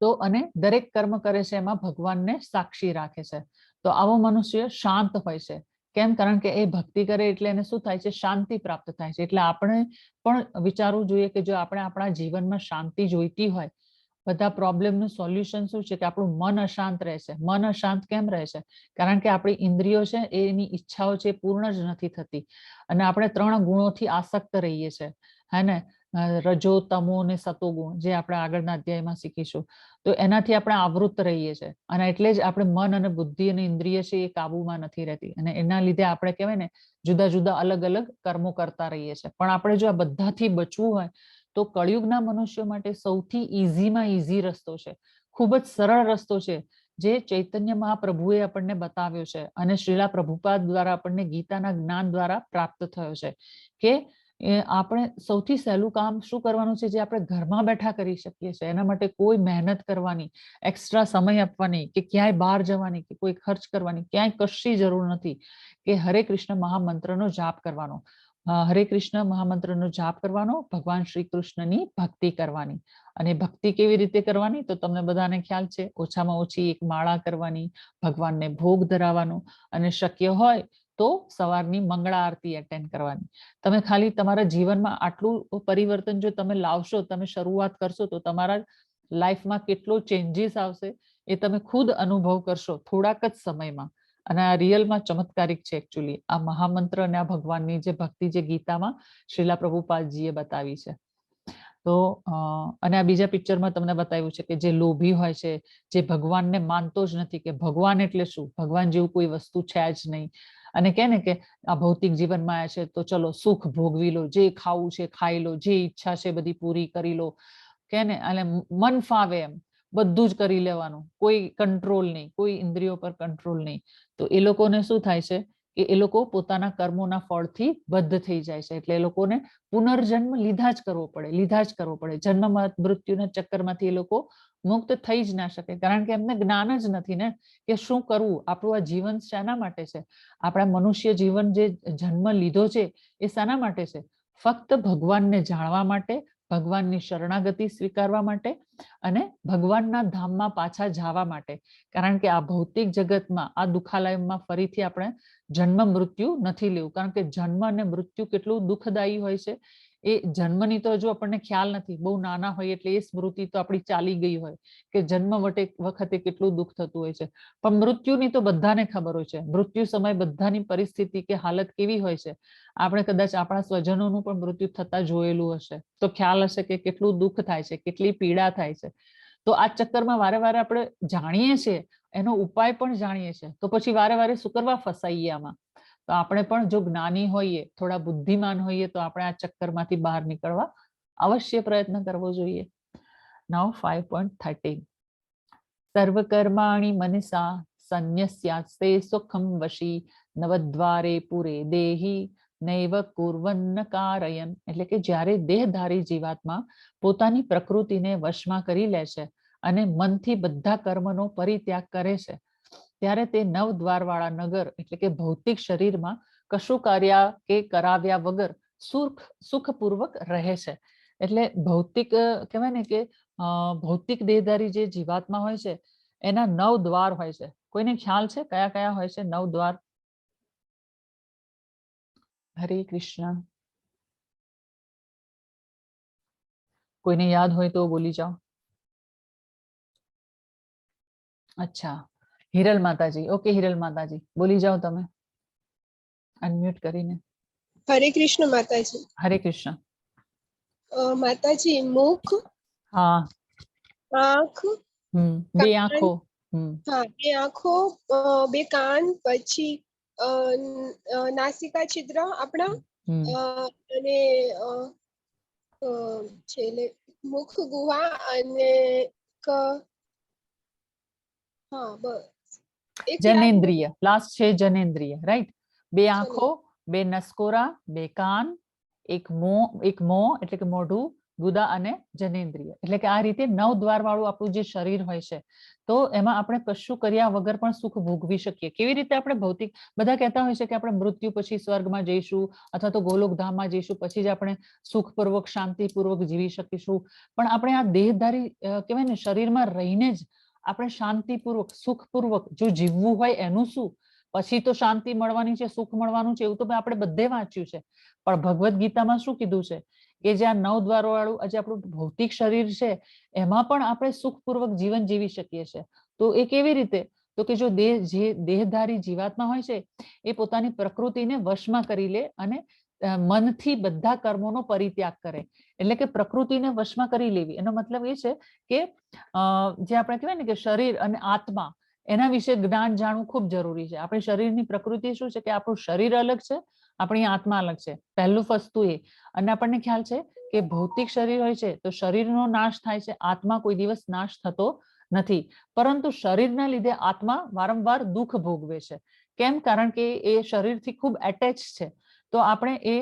તો અને દરેક કર્મ કરે છે એમાં ભગવાનને સાક્ષી રાખે છે. તો આવો મનુષ્ય શાંત હોય છે. કેમ? કારણ કે એ ભક્તિ કરે એટલે એને શું થાય છે? શાંતિ પ્રાપ્ત થાય છે. એટલે આપણે પણ વિચારવું જોઈએ કે જો આપણે આપણા જીવનમાં શાંતિ જોઈતી હોય, બધા પ્રોબ્લેમનું સોલ્યુશન શું છે? કે આપણું મન અશાંત રહે છે. મન અશાંત કેમ રહે છે? કારણ કે આપણી ઇન્દ્રિયો છે એની ઈચ્છાઓ છે પૂર્ણ જ નથી થતી અને આપણે 3 ગુણોથી આસક્ત રહીએ છીએ, હે ને? રજો, તમો અને સતો ગુણ, જે આપણે આગળના અધ્યાયમાં શીખીશું. તો એનાથી આપણે આવૃત રહીએ છીએ અને એટલે જ આપણે મન અને બુદ્ધિ અને ઇન્દ્રિય છે એ કાબુમાં નથી રહેતી અને એના લીધે આપણે કહેવાય ને જુદા જુદા અલગ અલગ કર્મો કરતા રહીએ છીએ. પણ આપણે જો આ બધાથી બચવું હોય તો કળિયુગના મનુષ્યો માટે સૌથી ઈઝીમાં ઈઝી રસ્તો છે, ખૂબ જ સરળ રસ્તો છે, જે ચૈતન્ય મહાપ્રભુએ આપણને બતાવ્યો છે અને શ્રીલા પ્રભુપાદ દ્વારા આપણને ગીતાના જ્ઞાન દ્વારા પ્રાપ્ત થયો છે. કે આપણે સૌથી સહેલું કામ શું કરવાનું છે? જે આપણે ઘરમાં બેઠા કરી શકીએ છીએ. એના માટે કોઈ મહેનત કરવાની, એક્સ્ટ્રા સમય આપવાની કે ક્યાંય બહાર જવાની કે કોઈ ખર્ચ કરવાની ક્યાંય કશી જરૂર નથી. કે હરે કૃષ્ણ મહામંત્રનો જાપ કરવાનો, હરે કૃષ્ણ મહામંત્રનો જાપ કરવાનો, ભગવાન શ્રી કૃષ્ણની ભક્તિ કરવાની. અને ભક્તિ કેવી રીતે કરવાની? તો તમને બધાને ખ્યાલ છે, ઓછામાં ઓછી એક માળા કરવાની, ભગવાનને ભોગ ધરાવવાનો અને શક્ય હોય તો સવારની મંગળા આરતી એટેન્ડ કરવાની. તમે ખાલી તમારા જીવનમાં આટલું પરિવર્તન જો તમે લાવશો, તમે શરૂઆત કરશો તો તમારા લાઈફમાં કેટલો ચેન્જીસ આવશે એ તમે ખુદ અનુભવ કરશો થોડાક જ સમયમાં. અને આ રિયલમાં ચમત્કારિક છે એકચ્યુઅલી આ મહામંત્ર અને આ ભગવાનની જે ભક્તિ જે ગીતામાં શ્રીલા પ્રભુપાદજીએ બતાવી છે. તો અને આ બીજા પિક્ચરમાં તમને બતાવ્યું છે કે જે લોભી હોય છે, જે ભગવાનને માનતો જ નથી, કે ભગવાન એટલે શું, ભગવાન જેવું કોઈ વસ્તુ છે જ નહીં, અને કહે ને કે આ ભૌતિક જીવનમાં આવ્યા છે તો ચલો સુખ ભોગવી લો, જે ખાવું છે ખાઈ લો, જે ઈચ્છા છે બધી પૂરી કરી લો, કે ને અને મન ફાવે એમ બધું જ કરી લેવાનું, કોઈ કંટ્રોલ નહીં, કોઈ ઇન્દ્રિયો પર કંટ્રોલ નહીં. તો એ લોકોને શું થાય છે કે એ લોકો પોતાના કર્મોના ફળથી બદ્ધ થઈ જાય છે. એટલે એ લોકોને પુનર્જન્મ લીધા જ કરવો પડે. જન્મ મૃત્યુના ચક્કરમાંથી એ લોકો મુક્ત થઈ જ ના શકે, કારણ કે એમને જ્ઞાન જ નથી ને કે શું કરવું, આપણું આ જીવન શાના માટે છે, આપણા મનુષ્ય જીવન જે જન્મ લીધો છે એ શાના માટે છે? ફક્ત ભગવાનને જાણવા માટે, ભગવાનની શરણાગતિ સ્વીકારવા માટે અને ભગવાનના ધામમાં પાછા જવા માટે. કારણ કે આ ભૌતિક જગતમાં આ દુખાલયમાં ફરીથી આપણે જન્મ મૃત્યુ નથી લેવું, કારણ કે જન્મ અને મૃત્યુ કેટલું દુઃખદાયી હોય છે એ જન્મની તો હજુ આપણને ખ્યાલ નથી, બહુ નાના હોય એટલે એ સ્મૃતિ તો આપણી ચાલી ગઈ હોય કે જન્મ વખતે કેટલું દુઃખ થતું હોય છે. પણ મૃત્યુની તો બધાને ખબર હોય છે, મૃત્યુ સમય બધાની પરિસ્થિતિ કે હાલત કેવી હોય છે. આપણે કદાચ આપણા સ્વજનોનું પણ મૃત્યુ થતા જોયેલું હશે તો ખ્યાલ હશે કે કેટલું દુઃખ થાય છે, કેટલી પીડા થાય છે. તો આ ચક્કરમાં વારે વારે આપણે જાણીએ છીએ, એનો ઉપાય પણ જાણીએ છીએ, તો પછી વારે વારે શું કરવા ફસાઈએ આમાં? તો આપણે પણ જો જ્ઞાની હોઈએ, થોડા બુદ્ધિમાન હોઈએ તો આપણે આ ચક્કરમાંથી બહાર નીકળવા અવશ્ય પ્રયત્ન કરવો જોઈએ. નાઉ 5.13 સર્વકર્માણિ મનસા સંન્યસ્યાસ્તે સુખમ વશી નવદ્વારે પુરે દેહી નૈવ કુર્વન્ન કારયન, એટલે કે જ્યારે દેહધારી જીવાત્મા પોતાની પ્રકૃતિને વશમાં કરી લે છે અને મનથી બધા કર્મનો પરિત્યાગ કરે છે, ત્યારે તે નવ દ્વારવાળા નગર એટલે કે ભૌતિક શરીરમાં કશું કર્યા કે કરાવ્યા વગર સુખપૂર્વક રહે છે. એટલે ભૌતિક કહેવાય ને કે ભૌતિક દેહધારી જે જીવાત્મા હોય છે એના 9 દ્વાર હોય છે. કોઈને ખ્યાલ છે કયા કયા હોય છે 9 દ્વાર? હરે કૃષ્ણ. કોઈને યાદ હોય તો બોલી જાઓ. અચ્છા, હિરલ માતાજી. ઓકે હિરલ માતાજી, બોલી જાઓ તમે અનમ્યુટ કરીને. હરે કૃષ્ણ માતાજી. હરે કૃષ્ણ. માતાજી, મુખ, હા, આંખ, બે કાન, આંખો, હા, બે આંખો, બે કાન, પછી નાસિકા છિદ્ર આપણા, અને છેલ્લે મુખ ગુહા અને હા બસ જનેન્દ્રિય લાસ્ટ છે. જનેન્દ્રિય, રાઈટ. બે આંખો, બે નસકોરા, બે કાન, એક મોં એટલે કે મોઢું, ગુદા અને જનેન્દ્રિય. એટલે કે આ રીતે 9 દ્વાર વાળું આપણું જે શરીર હોય છે તો એમાં આપણે કશું કર્યા વગર પણ સુખ ભોગવી શકીએ. કેવી રીતે? આપણે ભૌતિક બધા કહેતા હોય છે કે આપણે મૃત્યુ પછી સ્વર્ગમાં જઈશું અથવા તો ગોલોકધામમાં જઈશું, પછી જ આપણે સુખપૂર્વક શાંતિપૂર્વક જીવી શકીશું. પણ આપણે આ દેહધારી કહેવાય ને શરીરમાં રહીને જ આપણે શાંતિપૂર્વક સુખપૂર્વક જો જીવવું હોય એનું શું? પછી તો શાંતિ મળવાની છે, સુખ મળવાનું છે, એવું તો આપણે બધે વાંચ્યું છે. પણ ભગવદ ગીતામાં શું કીધું છે કે જે આ 9 દ્વારો વાળું આજે આપણું ભૌતિક શરીર છે એમાં પણ આપણે સુખપૂર્વક જીવન જીવી શકીએ છીએ. તો એ કેવી રીતે? તો કે જો જે દેહધારી જીવાત્મા હોય છે એ પોતાની પ્રકૃતિને વશમાં કરી લે અને મનથી બધા કર્મોનો પરિત્યાગ કરે. એટલે કે પ્રકૃતિને વશમાં કરી લેવી એનો મતલબ એ છે કે જે આપણે કહેવાય ને કે શરીર અને આત્મા એના વિશે જ્ઞાન જાણવું ખૂબ જરૂરી છે. આપણી શરીરની પ્રકૃતિ શું છે કે આપણું શરીર અલગ છે, આપણી આત્મા અલગ છે. પહેલું વસ્તુ એ. અને આપણને ખ્યાલ છે કે ભૌતિક શરીર હોય છે તો શરીરનો નાશ થાય છે, આત્મા કોઈ દિવસ નાશ થતો નથી. પરંતુ શરીરના લીધે આત્મા વારંવાર દુઃખ ભોગવે છે. કેમ? કારણ કે એ શરીરથી ખૂબ એટેચ છે. તો આપણે એ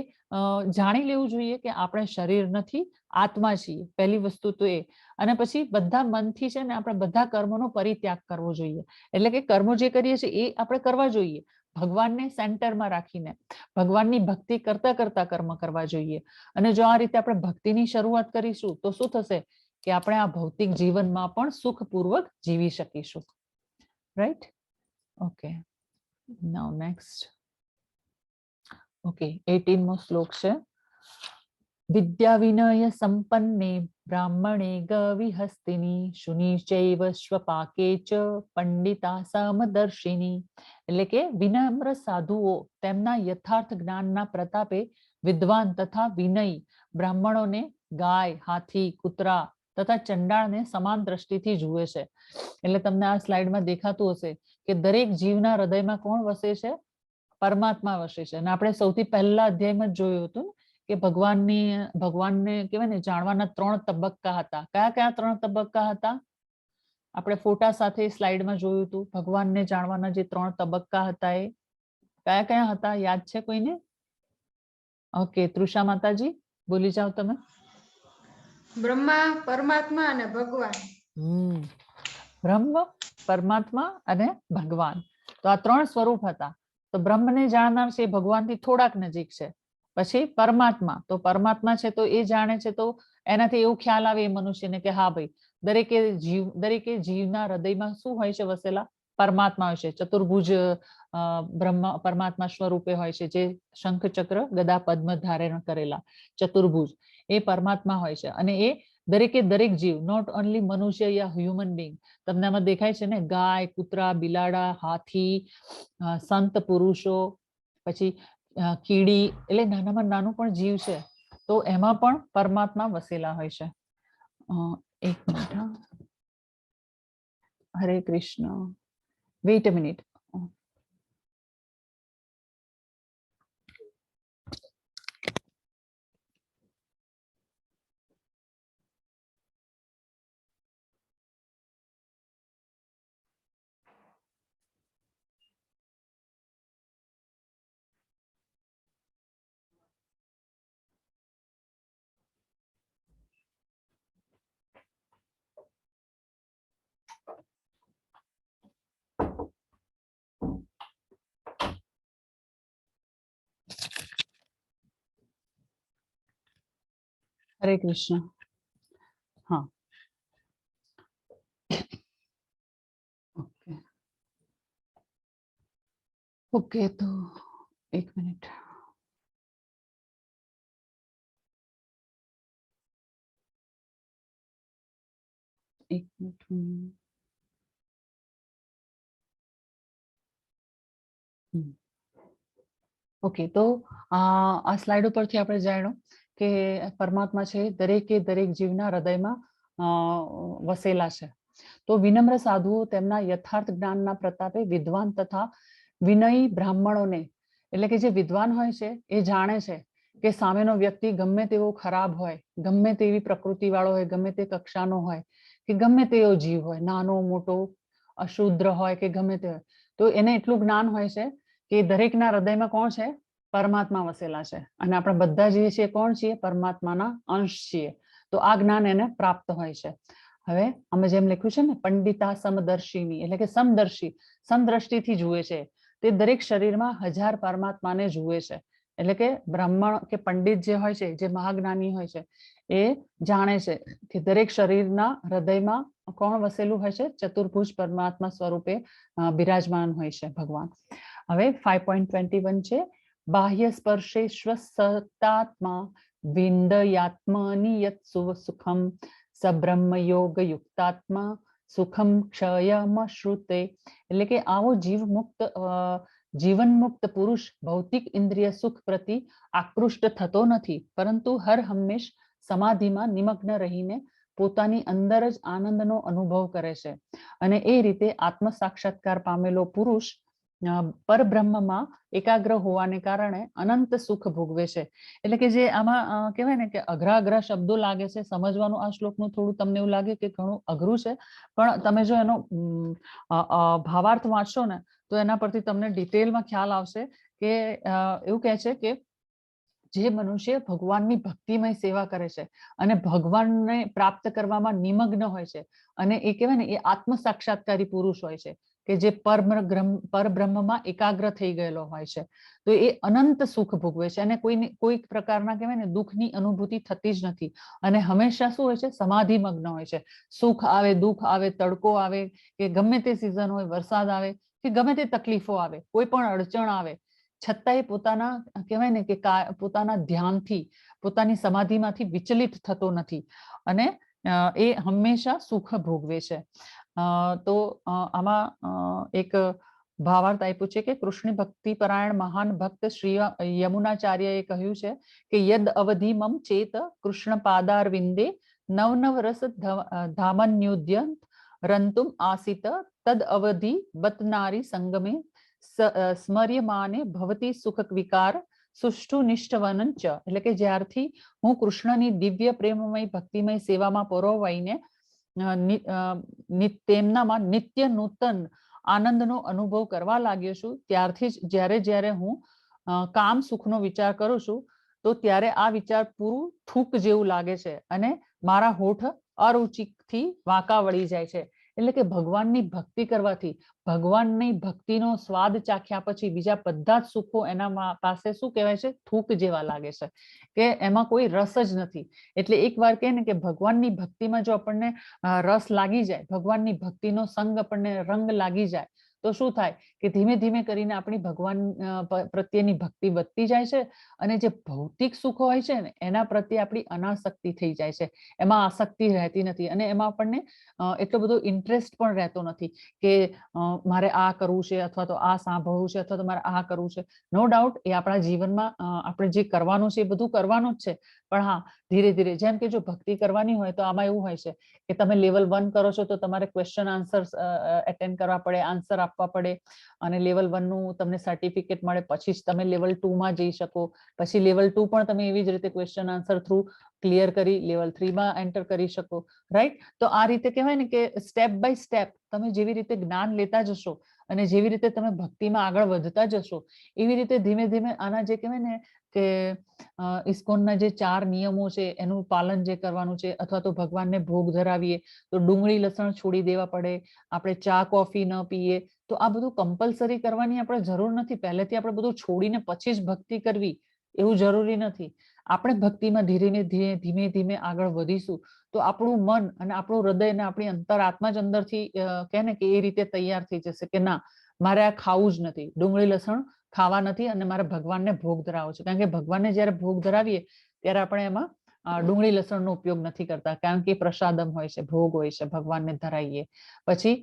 જાણી લેવું જોઈએ કે આપણે શરીર નથી, આત્મા છીએ. પહેલી વસ્તુ તો એ. અને પછી બધા મનથી છે ને આપણે બધા કર્મોનો પરિત્યાગ કરવો જોઈએ. એટલે કે કર્મો જે કરીએ છીએ એ આપણે કરવા જોઈએ ભગવાનને સેન્ટરમાં રાખીને, ભગવાનની ભક્તિ કરતા કરતા કર્મ કરવા જોઈએ. અને જો આ રીતે આપણે ભક્તિની શરૂઆત કરીશું તો શું થશે કે આપણે આ ભૌતિક જીવનમાં પણ સુખપૂર્વક જીવી શકીશું. રાઈટ? ઓકે, નાઉ નેક્સ્ટ. ઓકે, 18મો શ્લોક છે. વિદ્યા વિનય સંપન્ને બ્રાહ્મણે ગવિહસ્તિની શુનિચૈવ શ્વપાકે ચ પંડિતા સમદર્શિની. એટલે કે વિનમ્ર સાધુઓ તેમના યથાર્થ જ્ઞાનના પ્રતાપે વિદ્વાન તથા વિનયી બ્રાહ્મણોને ગાય, હાથી, કૂતરા તથા ચંડાળને સમાન દ્રષ્ટિથી જુએ છે. એટલે તમને આ સ્લાઇડમાં દેખાતું હશે કે દરેક જીવના હૃદયમાં કોણ વસે છે? પરમાત્મા વસે છે. અને આપણે સૌથી પહેલા અધ્યાયમાં જ જોયું હતું કે ભગવાનને કહેવાય ને જાણવાના 3 તબક્કા હતા. કયા કયા 3 તબક્કા હતા? આપણે ફોટા સાથે સ્લાઇડમાં જોયું હતું. ભગવાનને જાણવાના જે 3 તબક્કા હતા એ કયા કયા હતા? યાદ છે કોઈને? ઓકે, તૃષા માતાજી બોલી જાઓ તમે. બ્રહ્મા, પરમાત્મા અને ભગવાન. બ્રહ્મ, પરમાત્મા અને ભગવાન. તો આ 3 સ્વરૂપ હતા. તો બ્રહ્મને જાણનાર છે ભગવાનથી થોડાક નજીક છે. પછી પરમાત્મા, તો પરમાત્મા છે તો એ જાણે છે તો એનાથી એવું ખ્યાલ આવે એ મનુષ્યને કે હા ભાઈ દરેકે જીવના હૃદયમાં શું હોય છે વસેલા? પરમાત્મા હોય છે. ચતુર્ભુજ બ્રહ્મ પરમાત્મા સ્વરૂપે હોય છે, જે શંખ ચક્ર ગદા પદ્મ ધારણ કરેલા ચતુર્ભુજ એ પરમાત્મા હોય છે. અને એ દરેક જીવ, નોટ ઓનલી મનુષ્ય યા હ્યુમન બીંગ. તમને આમાં દેખાય છે ને ગાય, કૂતરા, બિલાડા, હાથી, સંત પુરુષો, પછી કીડી, એટલે નાનામાં નાનું પણ જીવ છે તો એમાં પણ પરમાત્મા વસેલા હોય છે. એક મિનિટ, હરે કૃષ્ણ, વેઇટ અ મિનિટ. हरे कृष्ण। हाँ, ओके ओके, तो 1 मिनट। एक मिनट। ઓકે, તો આ સ્લાઇડ ઉપરથી આપણે જાણ્યું કે પરમાત્મા છે દરેકે દરેક જીવના હૃદયમાં વસેલા છે. તો વિનમ્ર સાધુઓ તેમના યથાર્થ જ્ઞાનના પ્રતાપે વિદ્વાન તથા વિનયી બ્રાહ્મણોને, એટલે કે જે વિદ્વાન હોય છે એ જાણે છે કે સામેનો વ્યક્તિ ગમે તેવો ખરાબ હોય, ગમે તેવી પ્રકૃતિ વાળો હોય, ગમે તે કક્ષાનો હોય કે ગમે તેવો જીવ હોય, નાનો મોટો અશુદ્ર હોય કે ગમે તે હોય, તો એને એટલું જ્ઞાન હોય છે કે દરેકના હૃદયમાં કોણ છે? પરમાત્મા વસેલા છે અને આપણે બધા જે છીએ કોણ છીએ? પરમાત્માના અંશ છીએ. તો આ જ્ઞાન એને પ્રાપ્ત હોય છે. હવે અમે જેમ લખ્યું છે ને, પંડિતા સમદર્શિની, એટલે કે સમદર્શી, સમદ્રષ્ટિથી જુએ છે. તે દરેક શરીરમાં 1000 પરમાત્માને જુએ છે. એટલે કે બ્રાહ્મણ કે પંડિત જે હોય છે, જે મહાજ્ઞાની હોય છે, એ જાણે છે કે દરેક શરીરના હૃદયમાં કોણ વસેલું હોય છે? ચતુર્ભુજ પરમાત્મા સ્વરૂપે બિરાજમાન હોય છે ભગવાન. હવે 5.21 છે, બાહ્ય સ્પર્શે સ્વસતાત્મા વિંદયાત્મની યત સુખમ સબ્રહ્મ યોગ યુક્તાત્મા સુખમ ક્ષયમ શ્રુતે. એટલે કે આવો જીવન મુક્ત પુરુષ ભૌતિક ઇન્દ્રિય સુખ પ્રતિ આકૃષ્ટ થતો નથી, પરંતુ હર હંમેશ સમાધિમાં નિમગ્ન રહીને પોતાની અંદર જ આનંદનો અનુભવ કરે છે. અને એ રીતે આત્મ સાક્ષાત્કાર પામેલો પુરુષ પરબ્રહ્મમાં એકાગ્ર હોવાને કારણે અનંત સુખ ભોગવે છે. એટલે કે જે આમાં કહેવાય ને કે અઘરા અઘરા શબ્દો લાગે છે સમજવાનું, આ શ્લોકનું થોડું તમને એવું લાગે કે ઘણું અઘરું છે, પણ તમે જો એનો ભાવાર્થ વાંચશો ને તો એના પરથી તમને ડિટેલમાં ખ્યાલ આવશે કે એવું કહે છે કે જે મનુષ્ય ભગવાનની ભક્તિમય સેવા કરે છે અને ભગવાનને પ્રાપ્ત કરવામાં નિમગ્ન હોય છે, અને એ કહેવાય ને એ આત્મ સાક્ષાત્કારી પુરુષ હોય છે કે જે પરબ્રહ્મમાં એકાગ્ર થઈ ગયેલો હોય છે, તો એ અનંત સુખ ભોગવે છે અને કોઈ પ્રકારના કહેવાય ને દુઃખની અનુભૂતિ થતી જ નથી. અને હંમેશા શું હોય છે? સમાધિમગ્ન હોય છે. સુખ આવે, દુઃખ આવે, તડકો આવે કે ગમે તે સિઝન હોય, વરસાદ આવે કે ગમે તે તકલીફો આવે, કોઈ પણ અડચણ આવે, છતાંય પોતાના કહેવાય ને કે પોતાના ધ્યાનથી, પોતાની સમાધિમાંથી વિચલિત થતો નથી અને એ હંમેશા સુખ ભોગવે છે. તો આમાં એક ભાવાર્થ આપ્યું છે કે કૃષ્ણ ભક્તિ પરાયણ મહાન ભક્ત શ્રી યમુનાચાર્યએ કહ્યું છે કે યદ અવધિ મમ ચેત કૃષ્ણ પાદાર વિંદે નવ રસ ધામન્યુદ્યંત રંતુમ આસિત તદ અવધિ બતનારી સંગમે સ્મર્યમાને ભવતી સુખ વિકાર સુષ્ઠુ નિષ્ઠવનંચ. એટલે કે જ્યારથી હું કૃષ્ણની દિવ્ય પ્રેમમય ભક્તિમય સેવામાં પરોવાઈને તેમનામાં નિત્ય નૂતન આનંદનો અનુભવ કરવા લાગ્યો છું, ત્યારથી જ જ્યારે હું કામ સુખનો વિચાર કરું છું તો ત્યારે આ વિચાર પૂરું થૂક જેવું લાગે છે અને મારા હોઠ અરુચિથી વાંકા વળી જાય છે. એટલે કે ભગવાનની ભક્તિ કરવાથી, ભગવાનની ભક્તિનો સ્વાદ ચાખ્યા પછી બીજા બધા જ સુખો એના પાસે શું કહેવાય છે? થૂક જેવા લાગે છે, કે એમાં કોઈ રસ જ નથી. એટલે એક વાર કહે ને કે ભગવાનની ભક્તિમાં જો આપણને રસ લાગી જાય, ભગવાનની ભક્તિનો સંગ આપણને રંગ લાગી જાય, તો શું થાય કે ધીમે ધીમે કરીને આપણી ભગવાન પ્રત્યેની ભક્તિ વધતી જાય છે અને જે ભૌતિક સુખો હોય છે ને એના પ્રત્યે આપણી અનાસક્તિ થઈ જાય છે, એમાં આસક્તિ રહેતી નથી અને એમાં આપણને એટલો બધો ઇન્ટરેસ્ટ પણ રહેતો નથી કે મારે આ કરવું છે અથવા તો આ સાંભળવું છે અથવા તો મારે આ કરવું છે. નો ડાઉટ એ આપણા જીવનમાં આપણે જે કરવાનું છે એ બધું કરવાનું જ છે, પણ હા, ધીરે ધીરે, જેમ કે જો ભક્તિ કરવાની હોય તો આમાં એવું હોય છે કે તમે લેવલ 1 કરો છો તો તમારે ક્વેશ્ચન આન્સર એટેન્ડ કરવા પડે, આન્સર આપવા પડે અને લેવલ 1 નું તમને સર્ટિફિકેટ મળે, પછી જ તમે લેવલ 2 માં જઈ શકો. પછી લેવલ 2 પણ તમે એવી જ રીતે ક્વેશ્ચન આન્સર થ્રુ ક્લિયર કરી લેવલ 3 માં એન્ટર કરી શકો, રાઈટ? તો આ રીતે કહેવાય ને કે સ્ટેપ બાય સ્ટેપ તમે જેવી રીતે જ્ઞાન લેતા જશો અને જેવી રીતે તમે ભક્તિમાં આગળ વધતા જશો, એવી રીતે ધીમે ધીમે આના જે કહેવાય ને કે ઇસ્કોનના જે 4 નિયમો છે એનું પાલન જે કરવાનું છે, અથવા તો ભગવાનને ભોગ ધરાવીએ તો ડુંગળી લસણ છોડી દેવા પડે, આપણે ચા કોફી ન પીએ, તો આ બધું કમ્પલસરી કરવાની આપણે જરૂર નથી. પહેલેથી આપણે બધું છોડીને પછી જ ભક્તિ કરવી, એવું જરૂરી નથી. આપણે ભક્તિમાં ધીમે ધીમે આગળ વધીશું તો આપણું મન અને આપણું હૃદય અને આપણી અંતરાત્મા જ અંદરથી કહે ને કે એ રીતે તૈયાર થઈ જશે કે ના, મારે આ ખાવું જ નથી, ડુંગળી લસણ ખાવા નથી અને મારે ભગવાનને ભોગ ધરાવો છે. કારણ કે ભગવાનને જ્યારે ભોગ ધરાવીએ ત્યારે આપણે એમાં ડુંગળી લસણનો ઉપયોગ નથી કરતા, કારણ કે પ્રસાદમ હોય છે, ભોગ હોય છે, ભગવાનને ધરાવીએ. પછી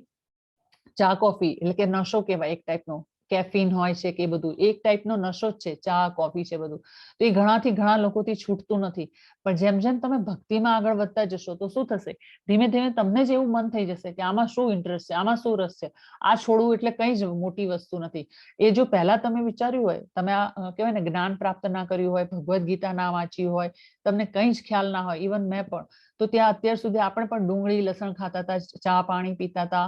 ચા કોફી એટલે કે નશો કહેવાય એક ટાઈપનો, કેફીન હોય છે કે બધું એક ટાઈપનો નશો જ છે, ચા કોફી છે બધું. તો એ ઘણાથી ઘણા લોકોથી છૂટતું નથી. પણ જેમ જેમ તમે ભક્તિમાં આગળ વધતા જશો તો શું થશે, ધીમે ધીમે તમને જ એવું મન થઈ જશે કે આમાં શું ઇન્ટરેસ્ટ છે, આમાં શું રસ છે, આ છોડવું એટલે કઈ જ મોટી વસ્તુ નથી. એ જો પહેલા તમે વિચાર્યું હોય, તમે આ કહેવાય ને જ્ઞાન પ્રાપ્ત ના કર્યું હોય, ભગવદ્ ગીતા ના વાંચ્યું હોય, તમને કઈ જ ખ્યાલ ના હોય, ઇવન મેં પણ, તો ત્યાં અત્યાર સુધી આપણે પણ ડુંગળી લસણ ખાતા હતા, ચા પાણી પીતા હતા,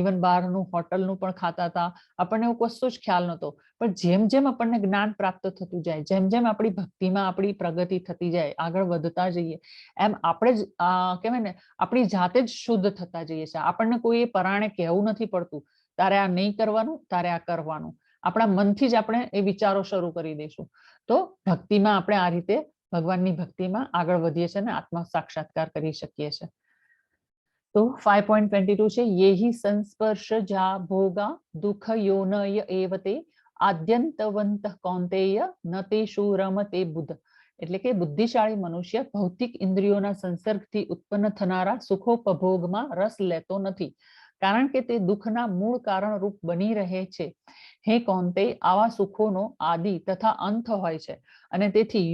ઇવન બહારનું હોટલનું પણ ખાતા હતા, આપણને એવું કશું જ ખ્યાલ નહોતો. પણ જેમ જેમ આપણને જ્ઞાન પ્રાપ્ત થતું જાય, જેમ જેમ આપણી ભક્તિમાં આપણી પ્રગતિ થતી જાય, આગળ વધતા જઈએ, એમ આપણે જ કહેવાય ને આપણી જાતે જ શુદ્ધ થતા જઈએ છીએ. આપણને કોઈ પરાણે કહેવું નથી પડતું તારે આ નહીં કરવાનું, તારે આ કરવાનું. આપણા મનથી જ આપણે એ વિચારો શરૂ કરી દઈશું. તો ભક્તિમાં આપણે આ રીતે ભગવાનની ભક્તિમાં આગળ વધીએ છીએ અને આત્મ સાક્ષાત્કાર કરી શકીએ છીએ. તો 5.22 છે, યેહિ સંસ્પર્શજા ભોગા દુઃખ યોનય એવતે આદ્યંતવંત કૌંતેય ન તેષુ રમતે બુદ્ધ. એટલે કે બુદ્ધિશાળી મનુષ્ય ભૌતિક ઇન્દ્રિયોના સંસર્ગથી ઉત્પન્ન થનારા સુખોપભોગમાં રસ લેતો નથી, કારણ કે તે દુઃખના મૂળ કારણ રૂપ બની રહે છે. હે કૌંતેય, આવા સુખોનો આદિ તથા અંત હોય છે અને તેથી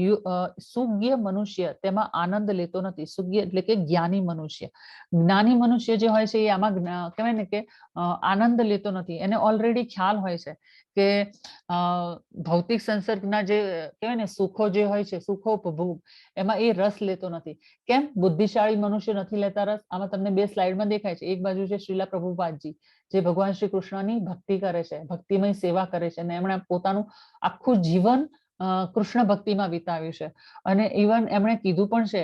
સુજ્ઞ મનુષ્ય તેમાં આનંદ લેતો નથી. સુજ્ઞ એટલે કે જ્ઞાની મનુષ્ય. જ્ઞાની મનુષ્ય જે હોય છે એ આમાં કહેવાય ને કે આનંદ લેતો નથી. એને ઓલરેડી ખ્યાલ હોય છે કે ભૌતિક સંસર્ગના જે કહેવાય ને સુખો જે હોય છે, સુખોપભોગ, એમાં એ રસ લેતો નથી. કેમ બુદ્ધિશાળી મનુષ્ય નથી લેતા રસ? આમાં તમને બે સ્લાઇડમાં દેખાય છે. એક બાજુ છે શ્રીલા પ્રભુપાદજી, જે ભગવાન શ્રી કૃષ્ણની ભક્તિ કરે છે, ભક્તિમય સેવા કરે છે, અને એમણે પોતાનું આખું જીવન કૃષ્ણ ભક્તિમાં વિતાવ્યું છે. અને ઇવન એમણે કીધું પણ છે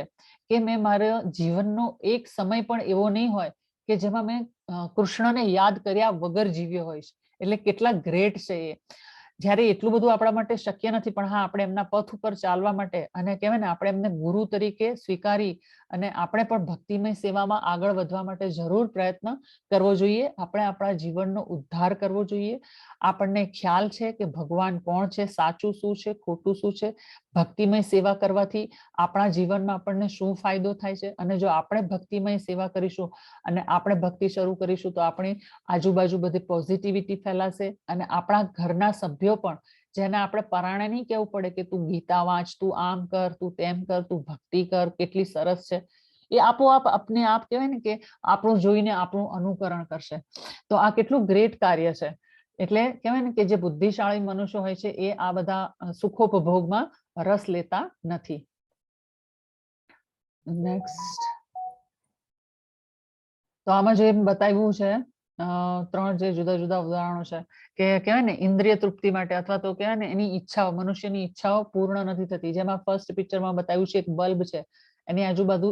કે મેં મારા જીવનનો એક સમય પણ એવો નહીં હોય કે જેમાં મેં કૃષ્ણને યાદ કર્યા વગર જીવ્યો હોય છે. એટલે કેટલા ગ્રેટ છે એ. જ્યારે એટલું બધું આપણા માટે શક્ય નથી, પણ હા, આપણે એમના પથ ઉપર ચાલવા માટે અને કહેવાય ને આપણે એમને ગુરુ તરીકે સ્વીકારી અને આપણે પણ ભક્તિમય સેવામાં આગળ વધવા માટે જરૂર પ્રયત્ન કરવો જોઈએ. આપણે આપણા જીવનનો ઉદ્ધાર કરવો જોઈએ. આપણને ખ્યાલ છે કે ભગવાન કોણ છે, સાચું શું છે, ખોટું શું છે, ભક્તિમય સેવા કરવાથી આપણા જીવનમાં આપણને શું ફાયદો થાય છે. અને જો આપણે ભક્તિમય સેવા કરીશું અને આપણે ભક્તિ શરૂ કરીશું તો આપણી આજુબાજુ બધી પોઝિટિવિટી ફેલાશે અને આપણા ઘરના સભ્યો પણ, જેને આપણે પરાણે નહીં કહેવું પડે કે તું ગીતા વાંચ, તું આમ કર, તું તેમ કર, તું ભક્તિ કર, કેટલી સરસ છે, એ આપોઆપ આપને આપ કહેવાય ને કે આપણું જોઈને આપણું અનુકરણ કરશે. તો આ કેટલું ગ્રેટ કાર્ય છે. એટલે કહેવાય ને કે જે બુદ્ધિશાળી મનુષ્ય હોય છે એ આ બધા સુખોપભોગમાં રસ લેતા નથી. નેક્સ્ટ. તો આમાં જે બતાવ્યું છે ત્રણ જે જુદા જુદા ઉદાહરણો છે કે કહેવાય ને ઇન્દ્રિય તૃપ્તિ માટે અથવા તો કહેવાય ને એની ઈચ્છાઓ, મનુષ્યની ઈચ્છાઓ પૂર્ણ નથી થતી. જેમાં ફર્સ્ટ પિક્ચરમાં બતાવ્યું છે એક બલ્બ છે, એની આજુબાજુ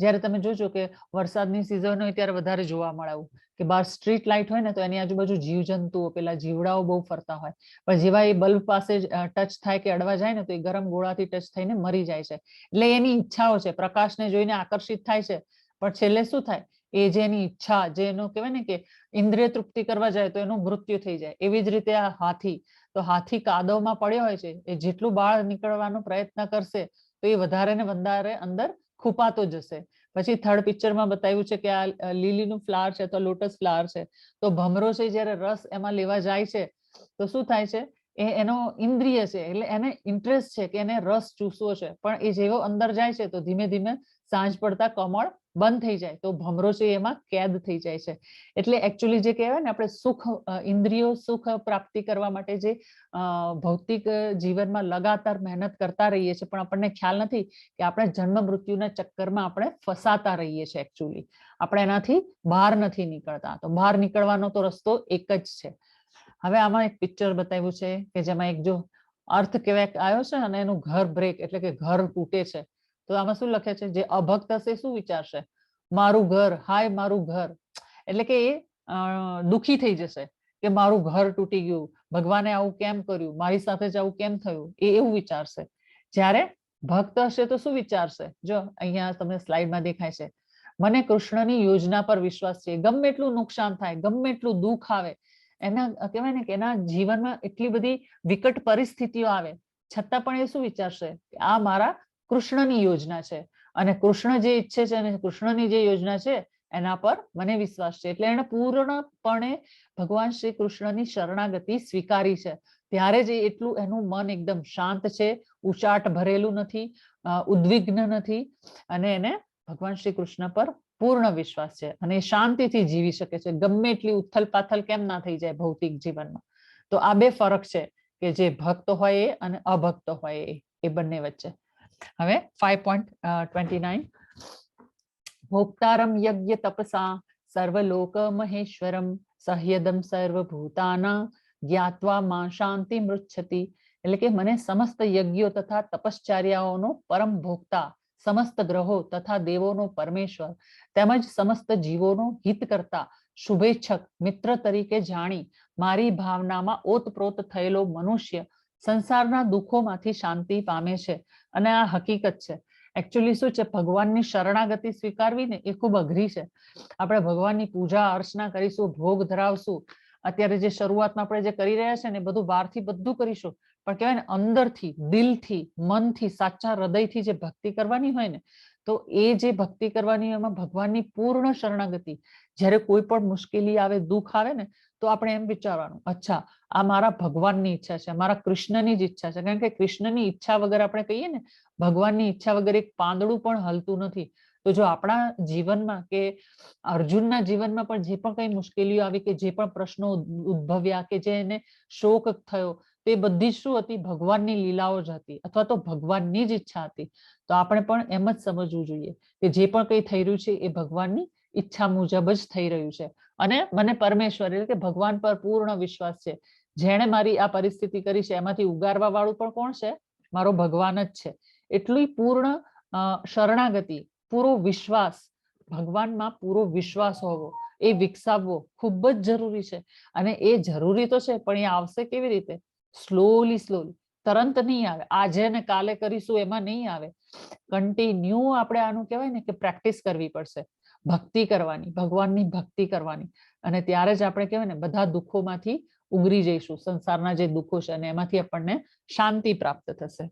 જ્યારે તમે જોજો કે વરસાદની સિઝન હોય ત્યારે વધારે જોવા મળે આવું કે બહાર સ્ટ્રીટ લાઇટ હોય ને તો એની આજુબાજુ જીવજંતુઓ, પેલા જીવડાઓ બહુ ફરતા હોય, પણ જેવા એ બલ્બ પાસે ટચ થાય કે અડવા જાય ને તો એ ગરમ ગોળાથી ટચ થઈને મરી જાય છે. એટલે એની ઈચ્છાઓ છે, પ્રકાશને જોઈને આકર્ષિત થાય છે, પણ છેલ્લે શું થાય, એ જે એની ઈચ્છા, જે એનું કહેવાય ને કે ઇન્દ્રિય તૃપ્તિ કરવા જાય તો એનું મૃત્યુ થઈ જાય. એવી જ રીતે આ હાથી, તો હાથી કાદવમાં પડ્યો હોય છે, એ જેટલું બહાર નીકળવાનો પ્રયત્ન કરશે તો એ વધારે ને વધારે અંદર ખૂપાતો જશે. પછી થર્ડ પિક્ચરમાં બતાવ્યું છે કે આ લીલીનું ફ્લાવર છે તો લોટસ ફ્લાવર છે, તો ભમરો છે જ્યારે રસ એમાં લેવા જાય છે તો શું થાય છે, એ એનો ઇન્દ્રિય છે એટલે એને ઇન્ટરેસ્ટ છે કે એને રસ ચૂસવો છે, પણ એ જેવો અંદર જાય છે તો ધીમે ધીમે સાંજ પડતા કમળ બંધ થઈ જાય, તો ભમરો છે એમાં કેદ થઈ જાય છે. એટલે એકચ્યુઅલી જે કહેવાય ને આપણે સુખ, ઇન્દ્રિયો સુખ પ્રાપ્તિ કરવા માટે જે ભૌતિક જીવનમાં લગાતાર મહેનત કરતા રહીએ છીએ, પણ આપણને ખ્યાલ નથી કે આપણે જન્મ મૃત્યુના ચક્કરમાં આપણે ફસાતા રહીએ છીએ. એકચ્યુઅલી આપણે એનાથી બહાર નથી નીકળતા. તો બહાર નીકળવાનો તો રસ્તો એક જ છે. હવે આમાં એક પિક્ચર બતાવ્યું છે કે જેમાં એક જો અર્થ કહેવાય આવ્યો છે અને એનું ઘર બ્રેક એટલે કે ઘર તૂટે છે. તો આમાં શું લખે છે, જે અભક્ત હશે શું વિચારશે, મારું ઘર, હાય મારું ઘર, એટલે કે એ દુખી થઈ જશે કે મારું ઘર તૂટી ગયું, ભગવાને આવું કેમ કર્યું, મારી સાથે જ આવું કેમ થયું, એ એવું વિચારશે. જ્યારે ભક્ત હશે તો શું વિચારશે? જો અહીંયા તમને સ્લાઇડમાં દેખાય છે, મને કૃષ્ણની યોજના પર વિશ્વાસ છે. ગમે એટલું નુકસાન થાય, ગમે એટલું દુઃખ આવે, એના કહેવાય ને કે એના જીવનમાં એટલી બધી વિકટ પરિસ્થિતિઓ આવે, છતાં પણ એ શું વિચારશે કે આ મારા કૃષ્ણની યોજના છે અને કૃષ્ણ જે ઈચ્છે છે અને કૃષ્ણની જે યોજના છે એના પર મને વિશ્વાસ છે. એટલે એને પૂર્ણપણે ભગવાન શ્રી કૃષ્ણની શરણાગતિ સ્વીકારી છે. ત્યારે જ એટલું એનું મન એકદમ શાંત છે, ઉચાટ ભરેલું નથી, ઉદ્વિગ્ન નથી, અને એને ભગવાન શ્રી કૃષ્ણ પર પૂર્ણ વિશ્વાસ છે અને એ શાંતિથી જીવી શકે છે, ગમે એટલી ઉથલ પાથલ કેમ ના થઈ જાય ભૌતિક જીવનમાં. તો આ બે ફરક છે કે જે ભક્ત હોય એ અને અભક્ત હોય એ બંને વચ્ચે. હવે 5.29 ભોક્તારમ યજ્ઞ તપસા સર્વલોક મહેશ્વરમ સહ્યદમ સર્વભૂતાના જ્ઞાત્વા માં શાંતિ મૃચ્છતિ. એટલે કે મને સમસ્ત યજ્ઞો તથા તપશ્ચર્યાઓનો પરમ ભોક્તા, સમસ્ત ગ્રહો તથા દેવોનો પરમેશ્વર તેમજ સમસ્ત જીવોનો હિત કરતા શુભેચ્છક મિત્ર તરીકે જાણી મારી ભાવનામાં ઓતપ્રોત થયેલો મનુષ્ય સંસારના દુઃખોમાંથી શાંતિ પામે છે. અને આ હકીકત છે. એકચ્યુઅલી શું છે, ભગવાનની શરણાગતિ સ્વીકારવી ને એ ખૂબ અઘરી છે. આપણે ભગવાનની પૂજા અર્ચના કરીશું, ભોગ ધરાવશું, અત્યારે જે શરૂઆતમાં આપણે જે કરી રહ્યા છે ને બધું બહારથી બધું કરીશું, પણ કહેવાય ને અંદરથી, દિલથી, મનથી, સાચા હૃદયથી જે ભક્તિ કરવાની હોય ને, તો એ જે ભક્તિ કરવાની એમાં ભગવાનની પૂર્ણ શરણાગતિ. જ્યારે કોઈ પણ મુશ્કેલી આવે, દુઃખ આવે ને, તો આપણે એમ વિચારવાનું, અચ્છા આ મારા ભગવાનની ઈચ્છા છે, મારા કૃષ્ણની જ ઈચ્છા છે. કારણ કે કૃષ્ણની ઈચ્છા વગર આપણે કહીએ ને, ભગવાનની ઈચ્છા વગર એક પાંદડું પણ હલતું નથી. તો જો આપણા જીવનમાં કે અર્જુનના જીવનમાં પણ જે પણ કઈ મુશ્કેલીઓ આવી, કે જે પણ પ્રશ્નો ઉદ્ભવ્યા, કે જે એને શોક થયો, તે બધી જ શું હતી? ભગવાનની લીલાઓ જ હતી, અથવા તો ભગવાનની જ ઈચ્છા હતી. તો આપણે પણ એમ જ સમજવું જોઈએ કે જે પણ કઈ થઈ રહ્યું છે એ ભગવાનની ઈચ્છા મુજબ જ થઈ રહ્યું છે. અને મને પરમેશ્વર એટલે કે ભગવાન પર પૂર્ણ વિશ્વાસ છે. જેણે મારી આ પરિસ્થિતિ કરી છે એમાંથી ઉગારવા વાળું પણ કોણ છે? મારો ભગવાન જ છે. એટલી પૂર્ણ શરણાગતિ, પૂરો વિશ્વાસ, ભગવાનમાં પૂરો વિશ્વાસ હોવો, એ વિકસાવવો ખૂબ જ જરૂરી છે. અને એ જરૂરી તો છે, પણ એ આવશે કેવી રીતે? સ્લોલી સ્લોલી, તરત નહીં આવે. આજે ને કાલે કરીશું એમાં નહીં આવે. કન્ટિન્યુ આપણે આનું કહેવાય ને કે પ્રેક્ટિસ કરવી પડશે, ભક્તિ કરવાની, ભગવાનની ભક્તિ કરવાની. અને ત્યારે જ આપણે કહેવાય ને બધા દુઃખોમાંથી ઉગરી જઈશું, સંસારના જે દુઃખો છે, અને એમાંથી આપણને શાંતિ પ્રાપ્ત થશે.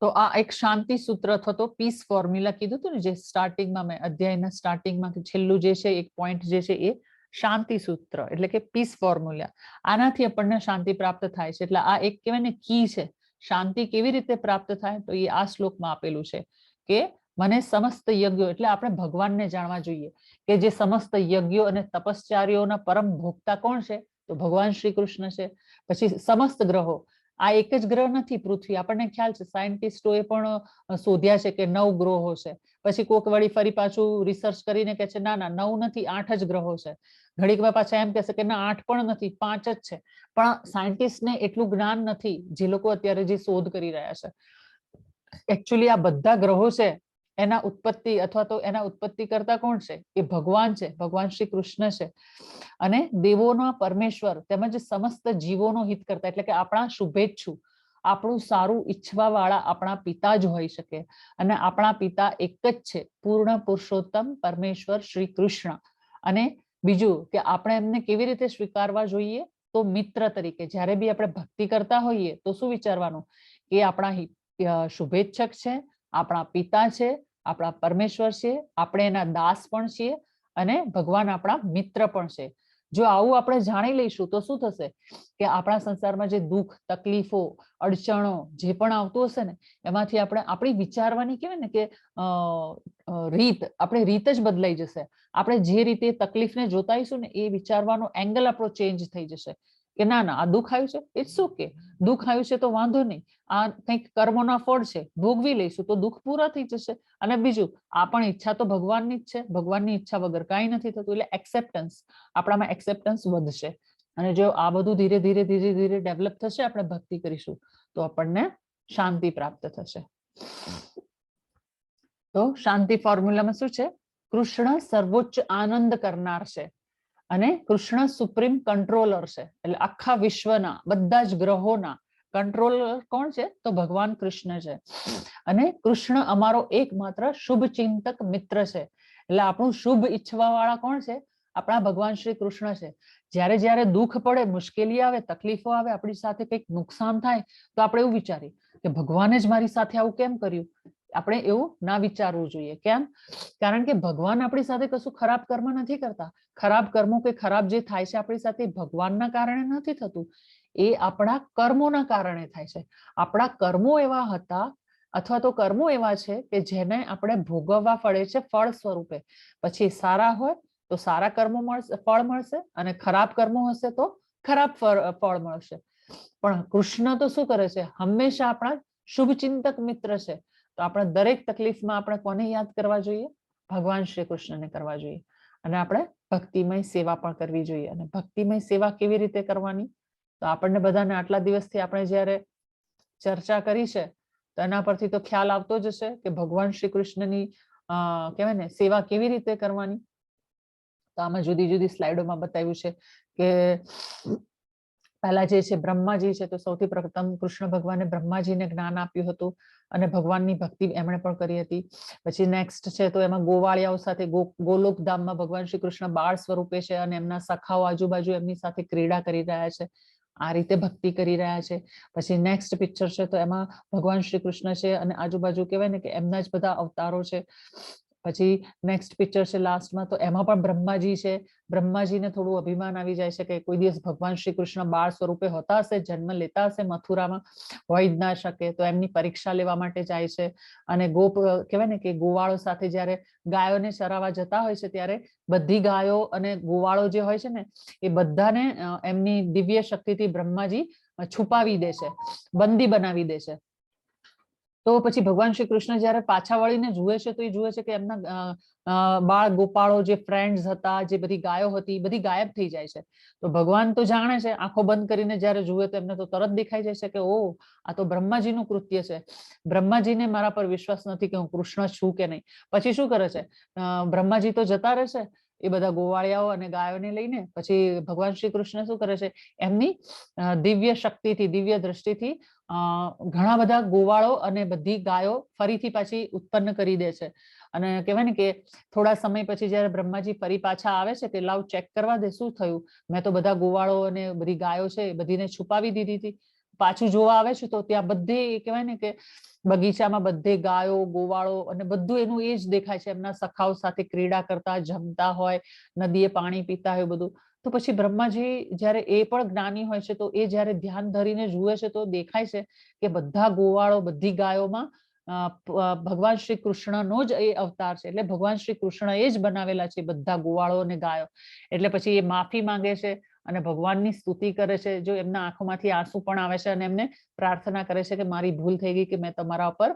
તો આ એક શાંતિ સૂત્ર અથવા તો પીસ ફોર્મ્યુલા કીધું હતું ને, જે સ્ટાર્ટિંગમાં મેં અધ્યાયના સ્ટાર્ટિંગમાં છેલ્લું જે છે એક પોઈન્ટ જે છે એ શાંતિ સૂત્ર એટલે કે પીસ ફોર્મ્યુલા. આનાથી આપણને શાંતિ પ્રાપ્ત થાય છે. એટલે આ એક કહેવાય ને કી છે. શાંતિ કેવી રીતે પ્રાપ્ત થાય? તો એ આ શ્લોકમાં આપેલું છે કે મને સમસ્ત યજ્ઞો, એટલે આપણે ભગવાનને જાણવા જોઈએ કે જે સમસ્ત યજ્ઞો અને તપશ્ચર્યાઓના પરમ ભોગતા કોણ છે? તો ભગવાન શ્રી કૃષ્ણ છે. પછી સમસ્ત ગ્રહો, આ એક જ ગ્રહ નથી પૃથ્વી, આપણને ખ્યાલ છે, સાયન્ટિસ્ટોએ પણ શોધ્યા છે કે 9 ગ્રહો છે. પછી કોક વળી ફરી પાછું રિસર્ચ કરીને કે છે ના ના 9 નથી, 8 જ ગ્રહો છે. ઘડીકમાં પાછા એમ કહેશે કે ના 8 પણ નથી, 5 જ છે. પણ સાયન્ટિસ્ટને એટલું જ્ઞાન નથી, જે લોકો અત્યારે જે શોધ કરી રહ્યા છે. એકચ્યુઅલી આ બધા ગ્રહો છે એના ઉત્પત્તિ અથવા તો એના ઉત્પત્તિ કરતા કોણ છે? એ ભગવાન છે, ભગવાન શ્રી કૃષ્ણ છે. અને દેવોના પરમેશ્વર તેમજ સમસ્ત જીવોનો હિત કરતા, એટલે કે આપણા શુભેચ્છુ, આપણું સારું ઈચ્છવા વાળા આપણા પિતા જ હોઈ શકે. અને આપણા પિતા એક જ છે, પૂર્ણ પુરુષોત્તમ પરમેશ્વર શ્રી કૃષ્ણ. અને બીજું કે આપણે એમને કેવી રીતે સ્વીકારવા જોઈએ? તો મિત્ર તરીકે. જ્યારે બી આપણે ભક્તિ કરતા હોઈએ તો શું વિચારવાનું? કે આપણા શુભેચ્છક છે, આપણા પિતા છે, આપણા પરમેશ્વર છે, આપણે એના દાસ પણ છીએ, અને ભગવાન આપણા મિત્ર પણ છે. જો આવું આપણે જાણી લઈશું તો શું થશે કે આપણા સંસારમાં જે દુઃખ, તકલીફો, અડચણો જે પણ આવતું હશે ને, એમાંથી આપણે આપણી વિચારવાની કહેવાય ને કે આપણી રીત જ બદલાઈ જશે. આપણે જે રીતે તકલીફને જોતાઈશું ને એ વિચારવાનો એંગલ આપણો ચેન્જ થઈ જશે. કે ના ના આ દુઃખ આવ્યું છે, ઇટ્સ ઓકે, દુઃખ આવ્યું છે તો વાંધો નહીં, આ કંઈક કર્મોના ફળ છે, ભોગવી લઈશું તો દુઃખ પૂરા થઈ જશે. અને બીજું, આ પણ ઈચ્છા તો ભગવાનની જ છે, ભગવાનની ઈચ્છા વગર કાંઈ નથી થતું. એટલે એક્સેપ્ટન્સ, આપણામાં એક્સેપ્ટન્સ વધશે. અને જો આ બધું ધીરે ધીરે ધીરે ધીરે ડેવલપ થશે, આપણે ભક્તિ કરીશું તો આપણને શાંતિ પ્રાપ્ત થશે. તો શાંતિ ફોર્મ્યુલામાં શું છે? કૃષ્ણ સર્વોચ્ચ આનંદ કરનાર છે અને કૃષ્ણ સુપ્રીમ કંટ્રોલર છે, એટલે આખા વિશ્વના બધા જ ગ્રહોના કંટ્રોલર કોણ છે? તો ભગવાન કૃષ્ણ છે. અને કૃષ્ણ અમારો એકમાત્ર શુભ ચિંતક મિત્ર છે, એટલે આપણું શુભ ઈચ્છવા વાળા કોણ છે? આપણા ભગવાન શ્રી કૃષ્ણ છે. જ્યારે જ્યારે દુઃખ પડે, મુશ્કેલી આવે, તકલીફો આવે, આપણી સાથે કંઈક નુકસાન થાય તો આપણે એવું વિચારીએ કે ભગવાને જ મારી સાથે આવું કેમ કર્યું. આપણે એવું ના વિચારવું જોઈએ. કેમ? કારણ કે ભગવાન આપણી સાથે કશું ખરાબ કર્મ નથી કરતા. ખરાબ કર્મો કે ખરાબ જે થાય છે આપણી સાથે ભગવાનના કારણે નથી થતું, એ આપણા કર્મોના કારણે થાય છે. આપણા કર્મો એવા હતા અથવા તો કર્મો એવા છે કે જેને આપણે ભોગવવા પડે છે ફળ સ્વરૂપે. પછી સારા હોય તો સારા કર્મો મળશે, ફળ મળશે, અને ખરાબ કર્મો હશે તો ખરાબ ફળ મળશે. પણ કૃષ્ણ તો શું કરે છે? હંમેશા આપણા શુભ ચિંતક મિત્ર છે. તો આપણે દરેક તકલીફમાં આપણે કોને યાદ કરવા જોઈએ? ભગવાન શ્રી કૃષ્ણને કરવા જોઈએ. અને આપણે ભક્તિમય સેવા પણ કરવી જોઈએ. અને ભક્તિમય સેવા કેવી રીતે કરવાની? તો આપણને બધાને આટલા દિવસથી આપણે જ્યારે ચર્ચા કરી છે તો એના પરથી તો ખ્યાલ આવતો જ હશે કે ભગવાન શ્રી કૃષ્ણની કહેવાય ને સેવા કેવી રીતે કરવાની. તો આમાં જુદી જુદી સ્લાઇડોમાં બતાવ્યું છે કે પહેલા જે છે બ્રહ્માજી છે, તો સૌથી પ્રથમ કૃષ્ણ ભગવાને બ્રહ્માજીને જ્ઞાન આપ્યું હતું અને ભગવાનની ભક્તિ એમણે પણ કરી હતી. પછી નેક્સ્ટ છે તો એમાં ગોવાળિયાઓ સાથે ગોલોક ધામમાં ભગવાન શ્રી કૃષ્ણ બાળ સ્વરૂપે છે અને એમના સખાઓ આજુબાજુ એમની સાથે ક્રીડા કરી રહ્યા છે. આ રીતે ભક્તિ કરી રહ્યા છે. પછી નેક્સ્ટ પિક્ચર છે તો એમાં ભગવાન શ્રી કૃષ્ણ છે અને આજુબાજુ કહેવાય ને કે એમના જ બધા અવતારો છે. પછી નેક્સ્ટ પિક્ચર છે લાસ્ટમાં, તો એમાં પણ બ્રહ્માજી છે. બ્રહ્માજીને થોડું અભિમાન આવી જાય છે કે કોઈ દિવસ ભગવાન શ્રી કૃષ્ણ બાળ સ્વરૂપે હોતા હશે, જન્મ લેતા હશે મથુરામાં, હોય જ ના શકે. તો એમની પરીક્ષા લેવા માટે જાય છે. અને ગોપ કહેવાય ને કે ગોવાળો સાથે જ્યારે ગાયોને ચરાવવા જતા હોય છે ત્યારે બધી ગાયો અને ગોવાળો જે હોય છે ને એ બધાને એમની દિવ્ય શક્તિથી બ્રહ્માજી છુપાવી દે છે, બંદી બનાવી દે છે. તો પછી ભગવાન શ્રી કૃષ્ણ જ્યારે પાછા વળીને જુએ છે તો એ જુએ છે કે એમના બાળ ગોપાળો જે ફ્રેન્ડ્સ હતા, જે બધી ગાયો હતી, બધી ગાયબ થઈ જાય છે. તો ભગવાન તો જાણે છે, આંખો બંધ કરીને જ્યારે જુએ તો એમને તો તરત દેખાઈ જાય છે કે ઓ, આ તો બ્રહ્માજીનું કૃત્ય છે. બ્રહ્માજીને મારા પર વિશ્વાસ નથી કે હું કૃષ્ણ છું કે નહીં. પછી શું કરે છે? બ્રહ્માજી તો જતા રહે છે એ બધા ગોવાળિયાઓ અને ગાયોને લઈને. પછી ભગવાન શ્રી કૃષ્ણ શું કરે છે? એમની દિવ્ય શક્તિથી, દિવ્ય દ્રષ્ટિથી ઘણા બધા ગોવાળો અને બધી ગાયો ફરીથી પાછી ઉત્પન્ન કરી દે છે. અને કહેવાય ને કે થોડા સમય પછી જ્યારે બ્રહ્માજી ફરી પાછા આવે છે કે લાવ ચેક કરવા દે શું થયું, મેં તો બધા ગોવાળો અને બધી ગાયો છે એ બધીને છુપાવી દીધી હતી. પાછું જોવા આવે છે તો ત્યાં બધે કહેવાય ને કે બગીચામાં બધે ગાયો, ગોવાળો અને બધું એનું એ જ દેખાય છે. એમના સખાઓ સાથે ક્રીડા કરતા, જમતા હોય, નદીએ પાણી પીતા હોય બધું. તો પછી બ્રહ્માજી જ્યારે એ પણ જ્ઞાની હોય છે તો એ જ્યારે ધ્યાન ધરીને જુએ છે તો દેખાય છે કે બધા ગોવાળો, બધી ગાયોમાં ભગવાન શ્રી કૃષ્ણનો જ એ અવતાર છે. એટલે ભગવાન શ્રી કૃષ્ણ એ જ બનાવેલા છે બધા ગોવાળો અને ગાયો. એટલે પછી એ માફી માંગે છે અને ભગવાનની સ્તુતિ કરે છે. જો એમના આંખોમાંથી આંસુ પણ આવે છે અને એમને પ્રાર્થના કરે છે કે મારી ભૂલ થઈ ગઈ કે મેં તમારા ઉપર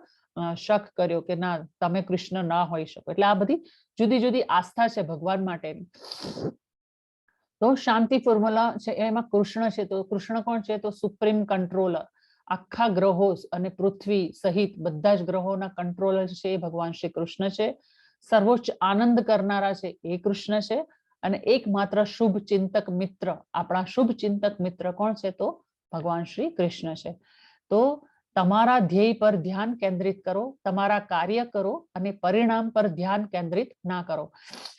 શક કર્યો, કે ના, તમે કૃષ્ણ ના હોઈ શકો. એટલે આ બધી જુદી જુદી આસ્થા છે ભગવાન માટેની. તો શાંતિ ફોર્મ્યુલા છે એમાં કૃષ્ણ છે. તો કૃષ્ણ કોણ છે? તો સુપ્રીમ કંટ્રોલર. આખા ગ્રહો અને પૃથ્વી સહિત બધા જ ગ્રહોના કંટ્રોલર છે એ ભગવાન શ્રી કૃષ્ણ છે. સર્વોચ્ચ આનંદ કરનારા છે એ કૃષ્ણ છે. અને એકમાત્ર શુભ ચિંતક મિત્ર, આપણા શુભ ચિંતક મિત્ર કોણ છે? તો ભગવાન શ્રી કૃષ્ણ છે. તો તમારા ધ્યેય પર ધ્યાન કેન્દ્રિત કરો, તમારા કાર્ય કરો અને પરિણામ પર ધ્યાન કેન્દ્રિત ના કરો.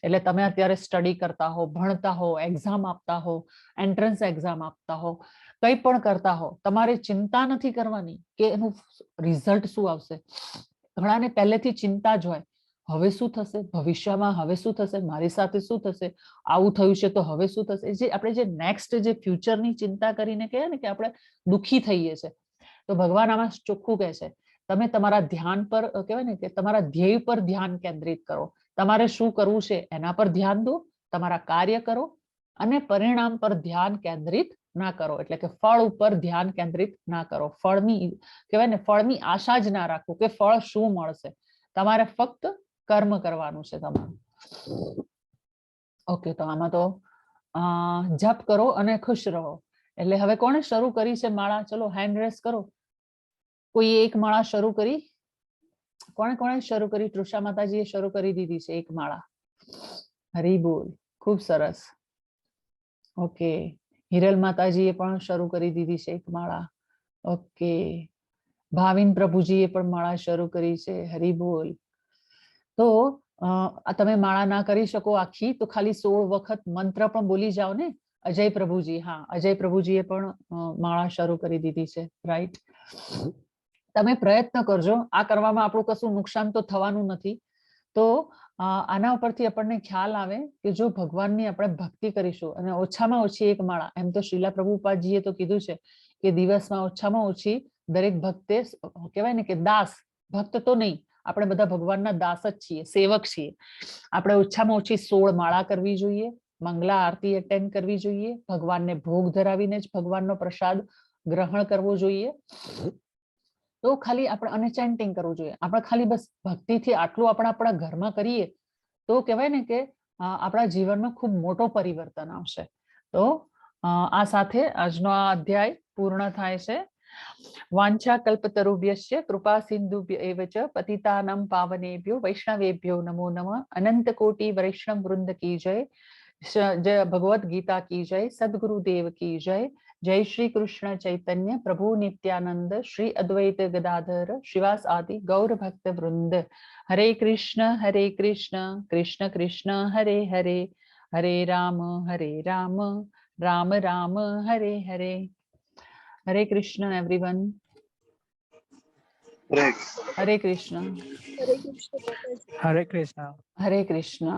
એટલે તમે અત્યારે સ્ટડી કરતા હો, ભણતા હો, એક્ઝામ આપતા હો, એન્ટ્રન્સ એક્ઝામ આપતા હો, કંઈ પણ કરતા હો, તમારે ચિંતા નથી કરવાની કે એનું રિઝલ્ટ શું આવશે. ઘણાને પહેલેથી ચિંતા જ હોય, હવે શું થશે, ભવિષ્યમાં હવે શું થશે, મારી સાથે શું થશે, આવું થયું છે તો હવે શું થશે. જે આપણે જે નેક્સ્ટ જે ફ્યુચરની ચિંતા કરીને કહે ને કે આપણે દુઃખી થઈએ છીએ. તો ભગવાન આમાં ચોખ્ખું કહે છે, તમે તમારા ધ્યાન પર કહેવાય ને કે તમારા ધ્યેય પર ધ્યાન કેન્દ્રિત કરો. તમારે શું કરવું છે એના પર ધ્યાન દો, તમારા કાર્ય કરો અને પરિણામ પર ધ્યાન કેન્દ્રિત ના કરો. એટલે કે ફળ ઉપર ધ્યાન કેન્દ્રિત ના કરો. ફળની કહેવાય ને ફળની આશા જ ના રાખો કે ફળ શું મળશે. તમારે ફક્ત કર્મ કરવાનું છે તમારું. ઓકે, તો આમાં તો જપ કરો અને ખુશ રહો. એટલે હવે કોણે શરૂ કરી છે માળા? ચલો હેન્ડ રેસ કરો. કોઈ એક માળા શરૂ કરી? કોણે કોણે શરૂ કરી? તૃષા માતાજીએ શરૂ કરી દીધી છે એક માળા. હરી બોલ, ખૂબ સરસ. ઓકે, હિરલ માતાજીએ પણ શરૂ કરી દીધી છે એક માળા. ઓકે, ભાવિન પ્રભુજીએ પણ માળા શરૂ કરી છે. હરિ બોલ. તો તમે માળા ના કરી શકો આખી તો ખાલી 16 વખત મંત્ર પણ બોલી જાઓ ને. અજય પ્રભુજી, હા અજય પ્રભુજીએ પણ માળા શરૂ કરી દીધી છે. રાઈટ, તમે પ્રયત્ન કરજો. આ કરવામાં આપણું કશું નુકસાન તો થવાનું નથી. તો આના ઉપરથી આપણને ખ્યાલ આવે કે જો ભગવાનની આપણે ભક્તિ કરીશું અને ઓછામાં ઓછી એક માળા, એમ તો શ્રીલા પ્રભુપાદજીએ તો કીધું છે કે દિવસમાં ઓછામાં ઓછી દરેક ભક્તે કહેવાય ને કે દાસ, ભક્ત તો નહીં, આપણે બધા ભગવાનના દાસ જ છીએ, સેવક છીએ. આપણે ઓછામાં ઓછી 16 માળા કરવી જોઈએ, મંગલા આરતી અટેન્ડ કરવી જોઈએ, ભગવાનને ભોગ ધરાવીને જ ભગવાનનો પ્રસાદ ગ્રહણ કરવો જોઈએ. તો ખાલી આપણે અને ચેન્ટિંગ કરવું જોઈએ. આપણે ખાલી બસ ભક્તિથી આટલું આપણા ઘરમાં કરીએ તો કહેવાય ને કે આપણા જીવનમાં ખૂબ મોટો પરિવર્તન આવશે. તો આ સાથે આજનો આ અધ્યાય પૂર્ણ થાય છે. વાંછા કલ્પતરુભ્યશ્ચ કૃપા સિંધુભ્ય એવ ચ પતિતાનાં પાવનેભ્યો વૈષ્ણવેભ્યો નમો નમઃ. અનંત કોટી વૈષ્ણવ વૃંદ કી જય. જય ભગવદ ગીતા કી જય. સદગુરુદેવ કી જય. જય શ્રી કૃષ્ણ ચૈતન્ય પ્રભુ નિત્યાનંદ શ્રી અદ્વૈત ગદાધર શ્રીવાસ આદિ ગૌર ભક્ત વૃંદ. હરે કૃષ્ણ કૃષ્ણ કૃષ્ણ હરે હરે, હરે રામ રામ રામ હરે હરે. હરે કૃષ્ણ એવરીવન. હરે હરે કૃષ્ણ. હરે કૃષ્ણ માતાજી. હરે કૃષ્ણ. હરે કૃષ્ણ.